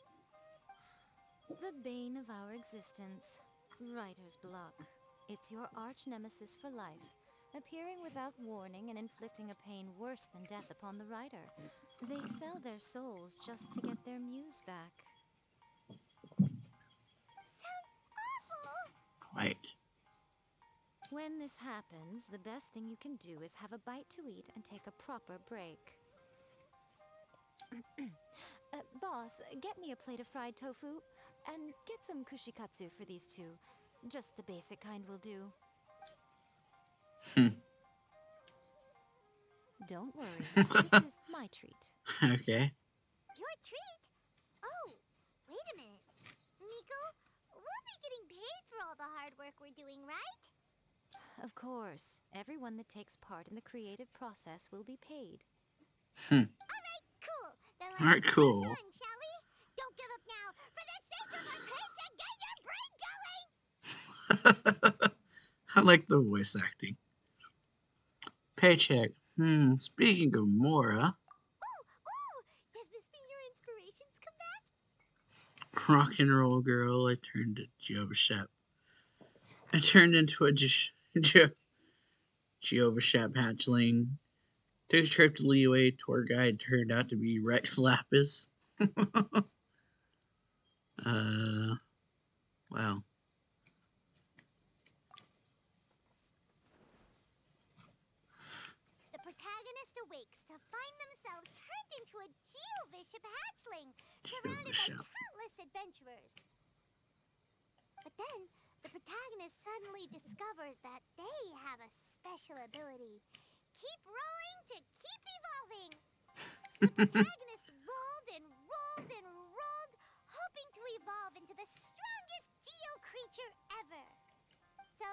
the bane of our existence, writer's block. It's your arch nemesis for life, appearing without warning and inflicting a pain worse than death upon the writer. They sell their souls just to get their muse back. Sounds awful. Quite. When this happens, the best thing you can do is have a bite to eat and take a proper break. Boss, get me a plate of fried tofu, and get some kushikatsu for these two. Just the basic kind will do. Don't worry, this is my treat. Okay. Your treat? Oh, wait a minute. Miko, we'll be getting paid for all the hard work we're doing, right? Of course, everyone that takes part in the creative process will be paid. Alright, cool. Then let's Alright, press cool. on, shall we? Don't give up now. For the sake of our paycheck, get your brain going! I like the voice acting. Paycheck. Speaking of Mora, Ooh, does this mean your inspirations come back? rock and roll girl, I turned to Jehovah Shep. I turned into a Jehovah Shep hatchling. Took a trip to Leeway. Tour guide turned out to be Rex Lapis. Wow. The protagonist awakes to find themselves turned into a Geovishap hatchling, surrounded by Jehovah Shep. countless adventurers. But then, the protagonist suddenly discovers that they have a special ability. Keep rolling to keep evolving. So the protagonist rolled and rolled and rolled, hoping to evolve into the strongest Geo creature ever. So,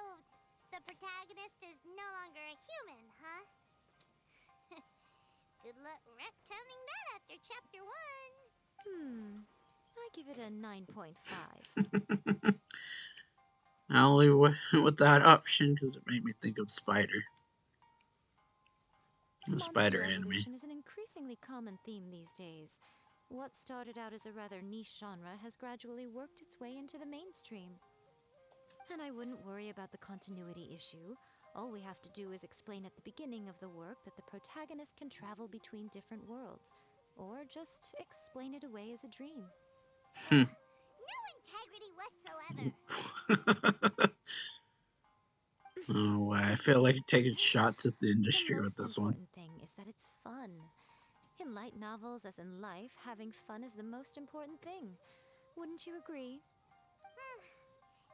the protagonist is no longer a human, huh? Good luck retconning that after chapter 1. I give it a 9.5. I only went with that option because it made me think of Spider. The Spider Monster anime. evolution is an increasingly common theme these days. What started out as a rather niche genre has gradually worked its way into the mainstream. And I wouldn't worry about the continuity issue. All we have to do is explain at the beginning of the work that the protagonist can travel between different worlds, or just explain it away as a dream. No integrity whatsoever. Oh, I feel like taking shots at the industry The with most this one. important thing is that it's fun. In light novels, as in life, having fun is the most important thing. Wouldn't you agree?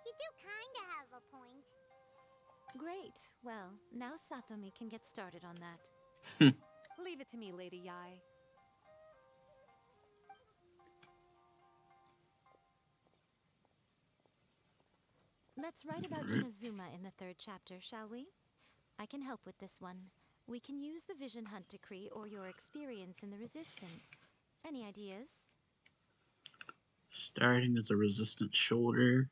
You do kinda have a point. Great. Well, now Satomi can get started on that. Leave it to me, Lady Yai. Let's write about Inazuma in the 3rd chapter, shall we? I can help with this one. We can use the Vision Hunt decree or your experience in the Resistance. Any ideas? Starting as a resistant soldier.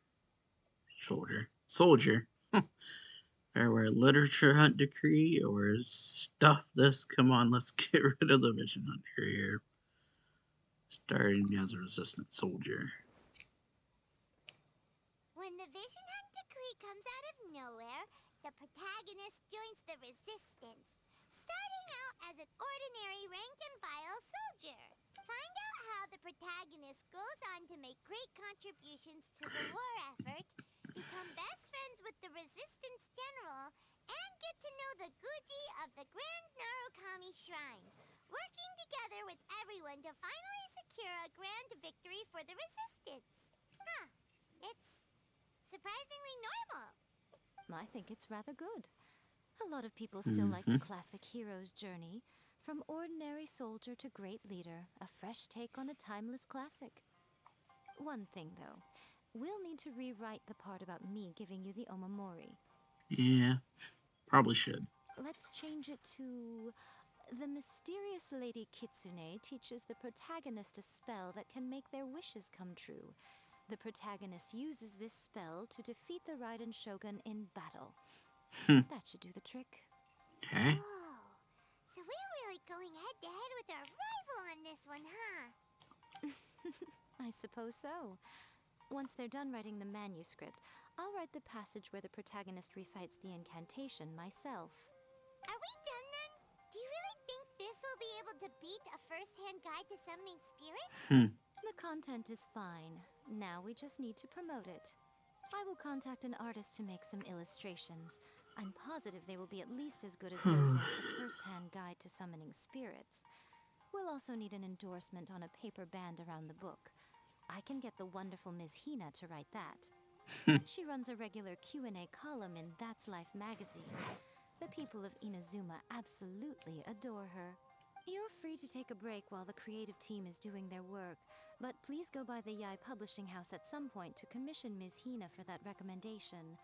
Or a literature hunt decree, or stuff this. Come on, let's get rid of the Vision Hunt career. Starting as a resistant soldier. When the Vision Hunt decree comes out of nowhere, the protagonist joins the Resistance, starting out as an ordinary rank-and-file soldier. Find out how the protagonist goes on to make great contributions to the war effort, become best friends with the Resistance General, and get to know the Guji of the Grand Narukami Shrine, working together with everyone to finally secure a grand victory for the Resistance. Huh. It's surprisingly normal. I think it's rather good. A lot of people still like the classic hero's journey. From ordinary soldier to great leader, a fresh take on a timeless classic. One thing, though. We'll need to rewrite the part about me giving you the Omamori. Yeah, probably should. Let's change it to... The mysterious Lady Kitsune teaches the protagonist a spell that can make their wishes come true. The protagonist uses this spell to defeat the Raiden Shogun in battle. That should do the trick. Okay. Oh, so we're really going head-to-head with our rival on this one, huh? I suppose so. Once they're done writing the manuscript, I'll write the passage where the protagonist recites the incantation myself. Are we done then? Do you really think this will be able to beat a first-hand guide to summoning spirits? The content is fine. Now we just need to promote it. I will contact an artist to make some illustrations. I'm positive they will be at least as good as those in The First-Hand Guide to Summoning Spirits. We'll also need an endorsement on a paper band around the book. I can get the wonderful Ms. Hina to write that. She runs a regular Q&A column in That's Life magazine. The people of Inazuma absolutely adore her. You're free to take a break while the creative team is doing their work, but please go by the Yai Publishing House at some point to commission Ms. Hina for that recommendation.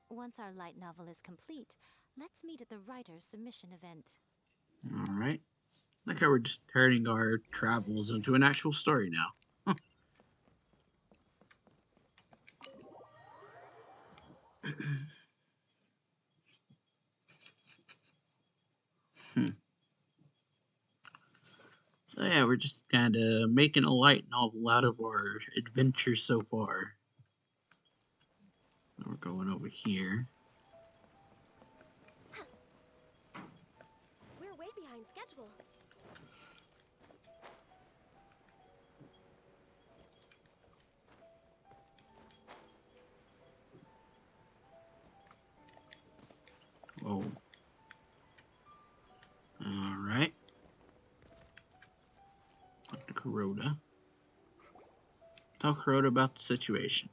Once our light novel is complete, let's meet at the writer's submission event. Alright. Like how we're just turning our travels into an actual story now. So yeah, we're just kind of making a light novel out of our adventure so far. So we're going over here. We're way behind schedule. Whoa. Alright. Dr. Kuroda. Tell Kuroda about the situation.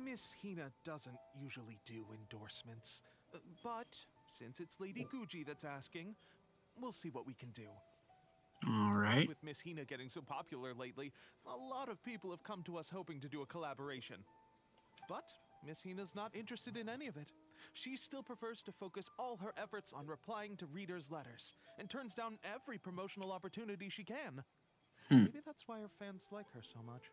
Miss Hina doesn't usually do endorsements, but since it's Lady Guji that's asking, we'll see what we can do. Alright. With Miss Hina getting so popular lately, a lot of people have come to us hoping to do a collaboration. But Miss Hina's not interested in any of it. She still prefers to focus all her efforts on replying to readers' letters, and turns down every promotional opportunity she can. Maybe that's why her fans like her so much.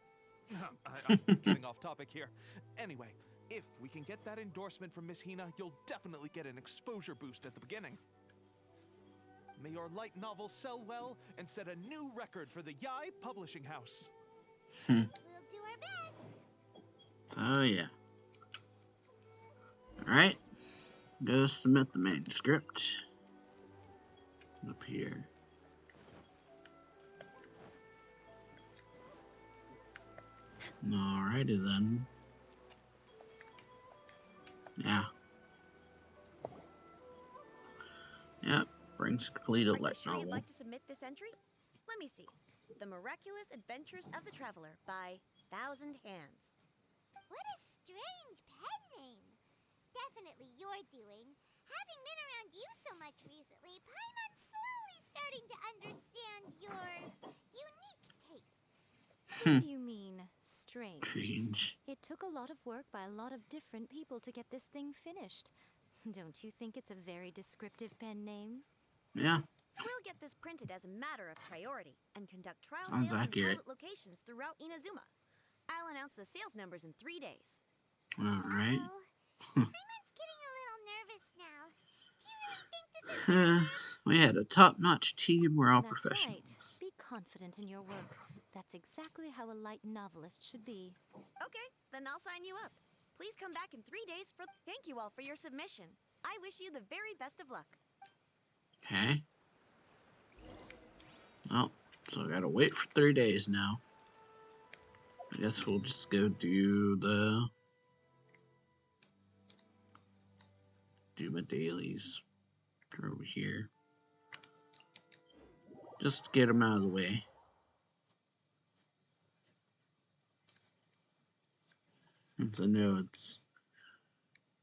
I'm getting off topic here. Anyway, if we can get that endorsement from Miss Hina, you'll definitely get an exposure boost at the beginning. May your light novel sell well and set a new record for the Yai Publishing House. We'll do our best. Oh yeah. Alright. Go submit the manuscript. Up here. Alrighty then. Yeah. Yep. Brings completed Are you light sure you'd novel. like to submit this entry? Let me see. The Miraculous Adventures of the Traveler by Thousand Hands. What a strange pen name. Definitely your doing. Having been around you so much recently, Paimon's slowly starting to understand your unique tastes. What do you mean, strange? Strange. It took a lot of work by a lot of different people to get this thing finished. Don't you think it's a very descriptive pen name? Yeah. We'll get this printed as a matter of priority and conduct trial Sounds sales in accurate. pilot locations throughout Inazuma. I'll announce the sales numbers in 3 days. Alright. Paimon's getting a little nervous now. Do you really think this is gonna work? We had a top-notch team. We're all That's professionals. right. Be confident in your work. That's exactly how a light novelist should be. Okay, then I'll sign you up. Please come back in 3 days for... Thank you all for your submission. I wish you the very best of luck. Okay. Oh, so I gotta wait for 3 days now. I guess we'll just go do my dailies. They're over here. Just to get them out of the way. Since I know it's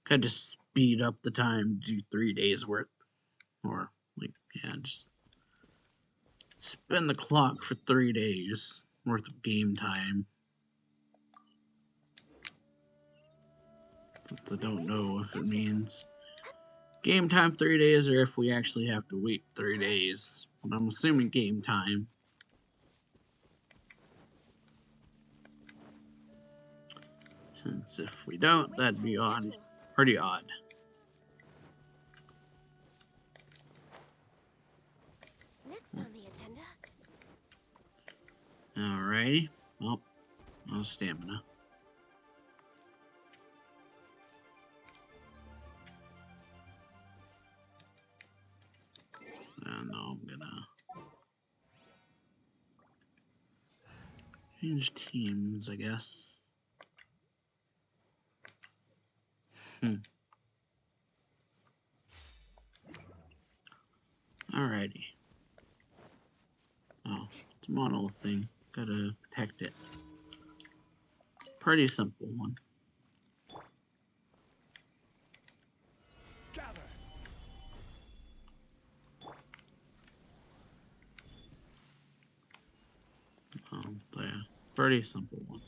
kind of speed up the time to do 3 days worth. Or, like, yeah, just spin the clock for 3 days worth of game time. Since I don't know if it means game time 3 days or if we actually have to wait 3 days. But I'm assuming game time. Since if we don't, that'd be odd. Pretty odd. Next on the agenda... Alrighty. Well, no stamina. And now I'm gonna change teams, I guess. Alrighty. Oh, it's a model thing. Gotta protect it. Pretty simple one. Yeah, pretty simple one.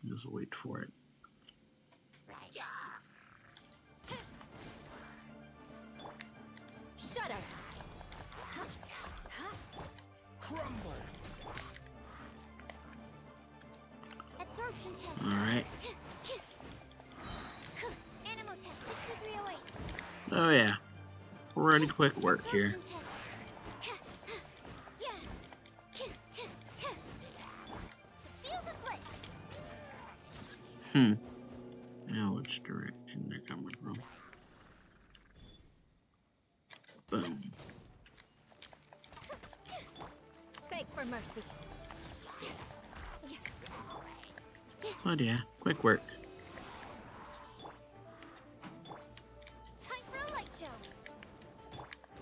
Just wait for it. Shudder. Crumble. Absorption test. Alright. Animal test 6308. Oh yeah. Pretty quick work here. Now which direction they're coming from? Boom. Beg for mercy. But yeah, quick work. Time for a light show.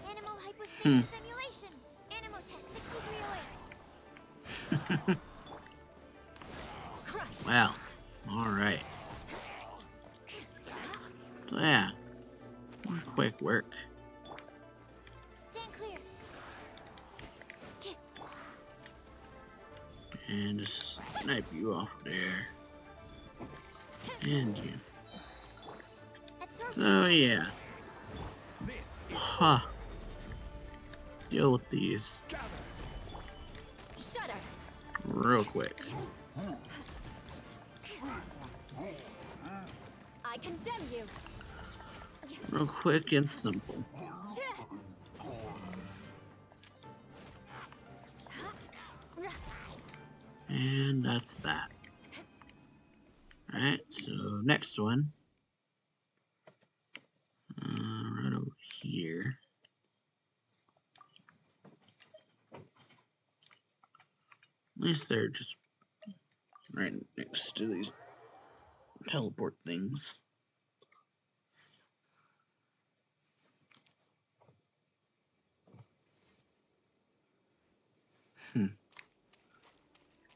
Animal hypostasis simulation. Animal test 6308. Crush. Well, alright. So yeah, quick work. Stand clear. And just snipe you off there. And you. So yeah. Huh. Deal with these Shudder. real quick. I condemn you. Real quick and simple. And that's that. Alright, so next one. Right over here. At least they're just right next to these teleport things.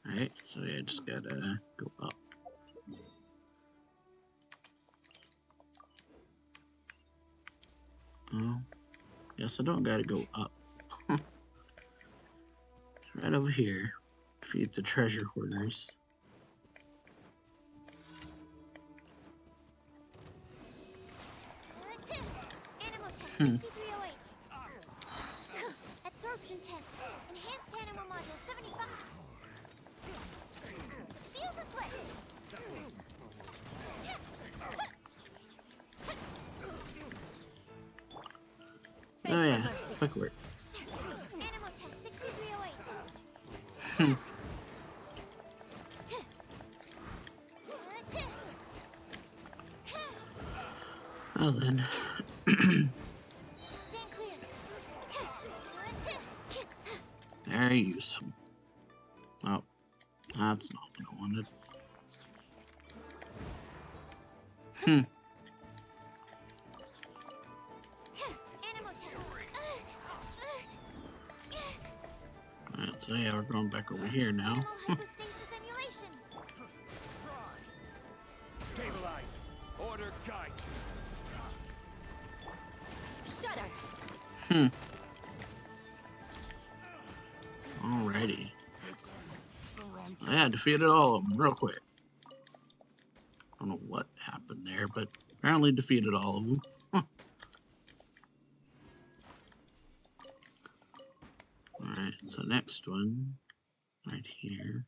Alright, so yeah, just gotta go up. Oh, guess I don't gotta go up. Right over here. Defeat the treasure hoarders. Animal test 6308. Absorption test. Enhanced animal module 75. Fuse is lit. Oh yeah, quick work. Animal test 6308. Well then. Stand clear. Very useful. Oh, that's not what I wanted. Animal test. Alright, so yeah, we're going back over here now. Animal hypostasis simulation. Stabilize. Order guide Shudder. Alrighty. Yeah, defeated all of them real quick. I don't know what happened there, but apparently defeated all of them. Alright, so next one, right here.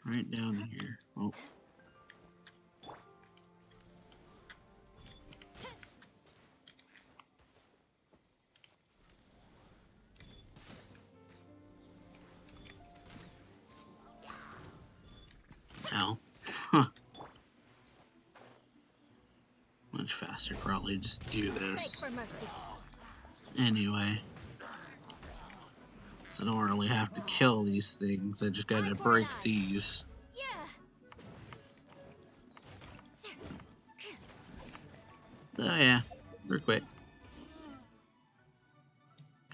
Right down here. Oh. Ow. Huh. Much faster, probably just do Beg this. for mercy. Anyway. I don't really have to kill these things. I just gotta break these. Yeah. Oh yeah, we're quick.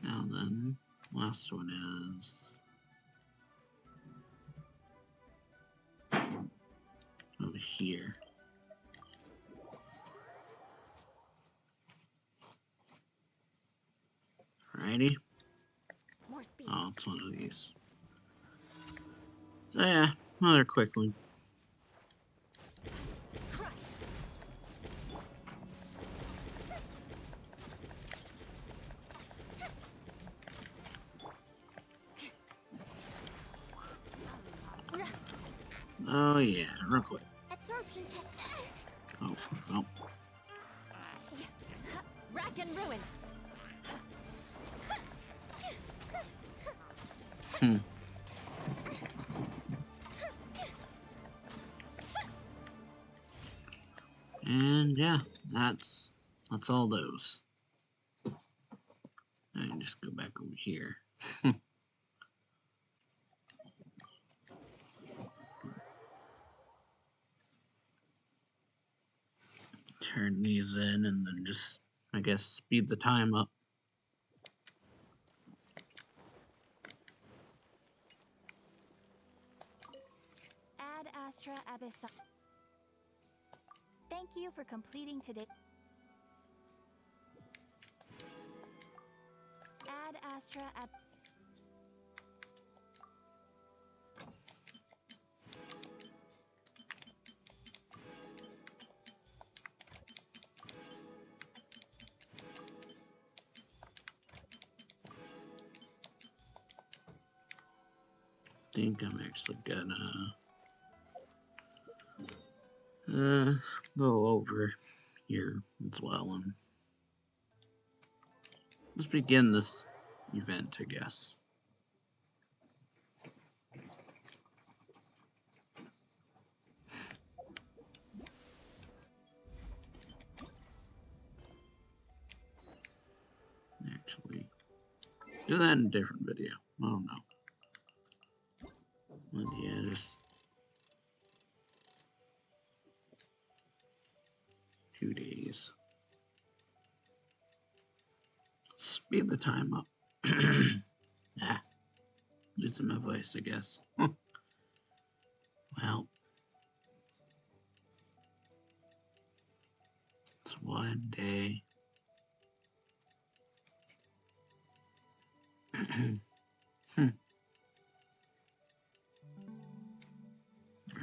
Now then, last one is over here. Alrighty. More speed. Oh, it's one of these. So yeah, another quick one. Crush. Oh yeah, real quick. Absorption tech. Oh, oh. Rack and ruin. Hmm. And yeah, that's all those. I can just go back over here. Turn these in and then just, I guess, speed the time up. Ad Astra Abyssa. Thank you for completing today. Ad Astra Ab. I think I'm actually gonna go over here as well and let's begin this event, I guess. Actually, do that in a different video. I don't know. But yeah, just 2 days. Speed the time up. Ah, losing my voice, I guess. Well, it's one day.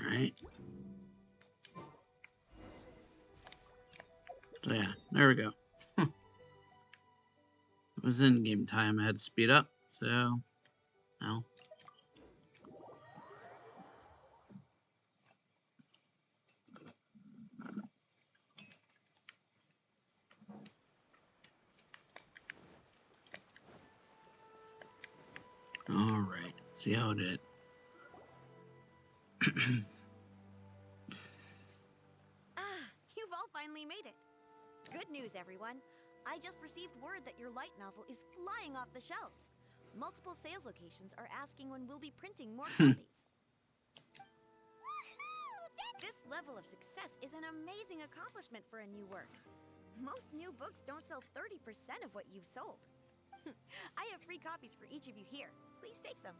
Alright. So yeah, there we go. It was in game time. I had to speed up, so now. Alright, see how it did. You've all finally made it. Good news, everyone. I just received word that your light novel is flying off the shelves. Multiple sales locations are asking when we'll be printing more copies. This level of success is an amazing accomplishment for a new work. Most new books don't sell 30% of what you've sold. I have free copies for each of you here. Please take them.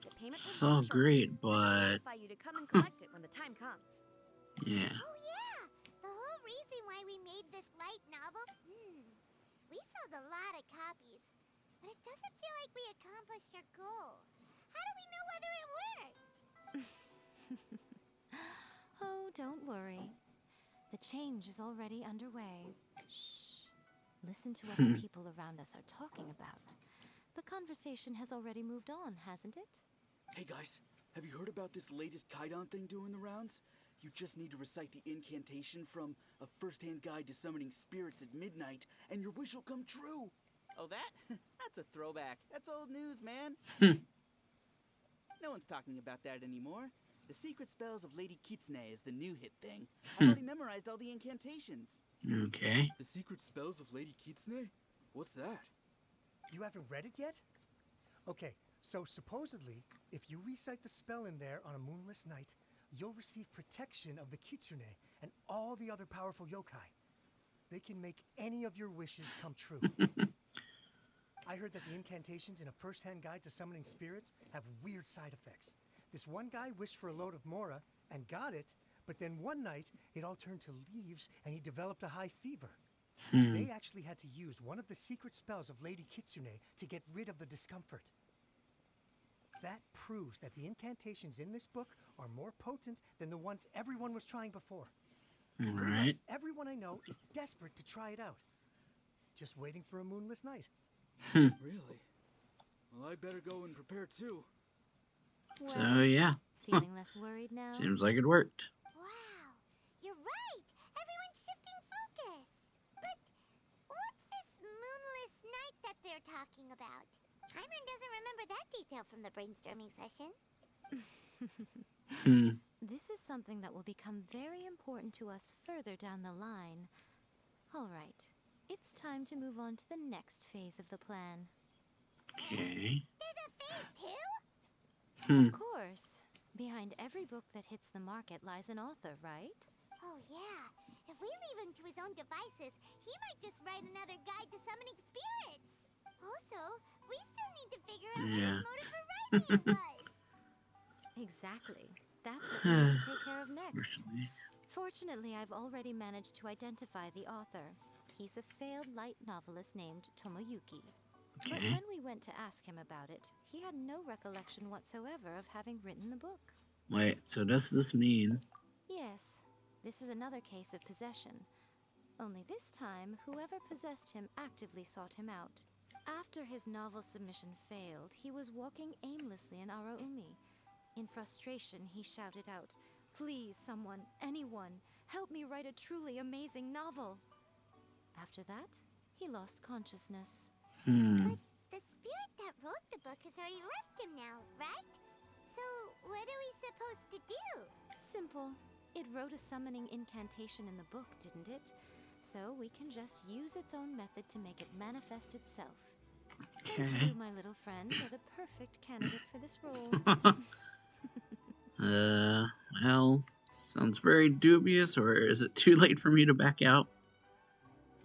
The payment will So follow shortly, great, and I'll but notify you to come and collect it when the time comes. yeah. Oh yeah, the whole reason why we made this light novel. We sold a lot of copies, but it doesn't feel like we accomplished our goal. How do we know whether it worked? Oh, don't worry. The change is already underway. Shh. Listen to what the people around us are talking about. The conversation has already moved on, hasn't it? Hey guys, have you heard about this latest Kaidan thing doing the rounds? You just need to recite the incantation from A First-Hand Guide to Summoning Spirits at Midnight, and your wish will come true! Oh, that? That's a throwback. That's old news, man. No one's talking about that anymore. The secret spells of Lady Kitsune is the new hit thing. I've already memorized all the incantations. Okay. The secret spells of Lady Kitsune? What's that? You haven't read it yet? Okay, So supposedly, if you recite the spell in there on a moonless night, you'll receive protection of the Kitsune and all the other powerful yokai. They can make any of your wishes come true. I heard that the incantations in a first-hand guide to summoning spirits have weird side effects. This one guy wished for a load of Mora and got it, but then one night it all turned to leaves and he developed a high fever. They actually had to use one of the secret spells of Lady Kitsune to get rid of the discomfort. That proves that the incantations in this book are more potent than the ones everyone was trying before. Pretty much Alright. everyone I know is desperate to try it out. Just waiting for a moonless night. Really? Well, I better go and prepare too. So, Well, yeah. feeling less worried now? Seems like it worked. Wow, you're right. Everyone's shifting focus. But what's this moonless night that they're talking about? Paimon doesn't remember that detail from the brainstorming session. This is something that will become very important to us further down the line. All right, it's time to move on to the next phase of the plan. Okay. There's a phase 2? Of course. Behind every book that hits the market lies an author, right? Oh yeah, if we leave him to his own devices, he might just write another guide to summoning spirits. Also, we still need to figure out what his motive for writing it was. Exactly. That's what we need to take care of next. Unfortunately. Fortunately, I've already managed to identify the author. He's a failed light novelist named Tomoyuki. But Okay. when we went to ask him about it, he had no recollection whatsoever of having written the book. Wait, so does this mean... Yes, this is another case of possession. Only this time, whoever possessed him actively sought him out. After his novel submission failed, he was walking aimlessly in Araumi. In frustration, he shouted out, "Please, someone, anyone, help me write a truly amazing novel." After that, he lost consciousness. But the spirit that wrote the book has already left him now, right? So what are we supposed to do? Simple. It wrote a summoning incantation in the book, didn't it? So we can just use its own method to make it manifest itself. And Okay. you, my little friend, are the perfect candidate for this role. Well, sounds very dubious, or is it too late for me to back out?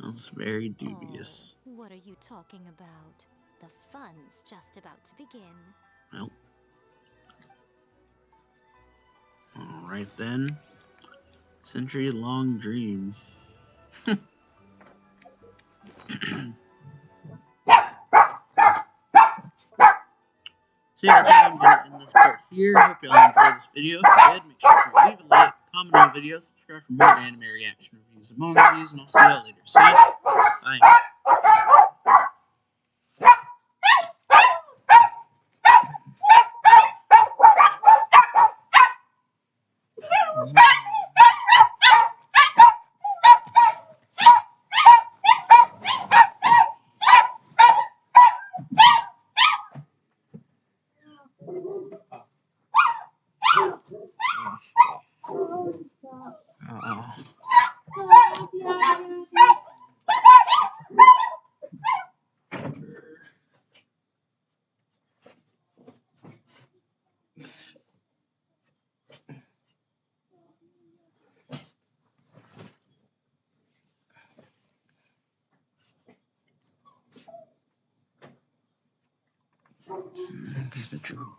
Sounds very dubious. Oh, what are you talking about? The fun's just about to begin. Well. Alright then. Century-long dream. So yeah, I think I'm going to end this part here. Hope y'all enjoyed this video. If you did, make sure to leave a like, comment on the video, subscribe for more anime reaction reviews among these, and I'll see y'all later. See ya. Bye. True.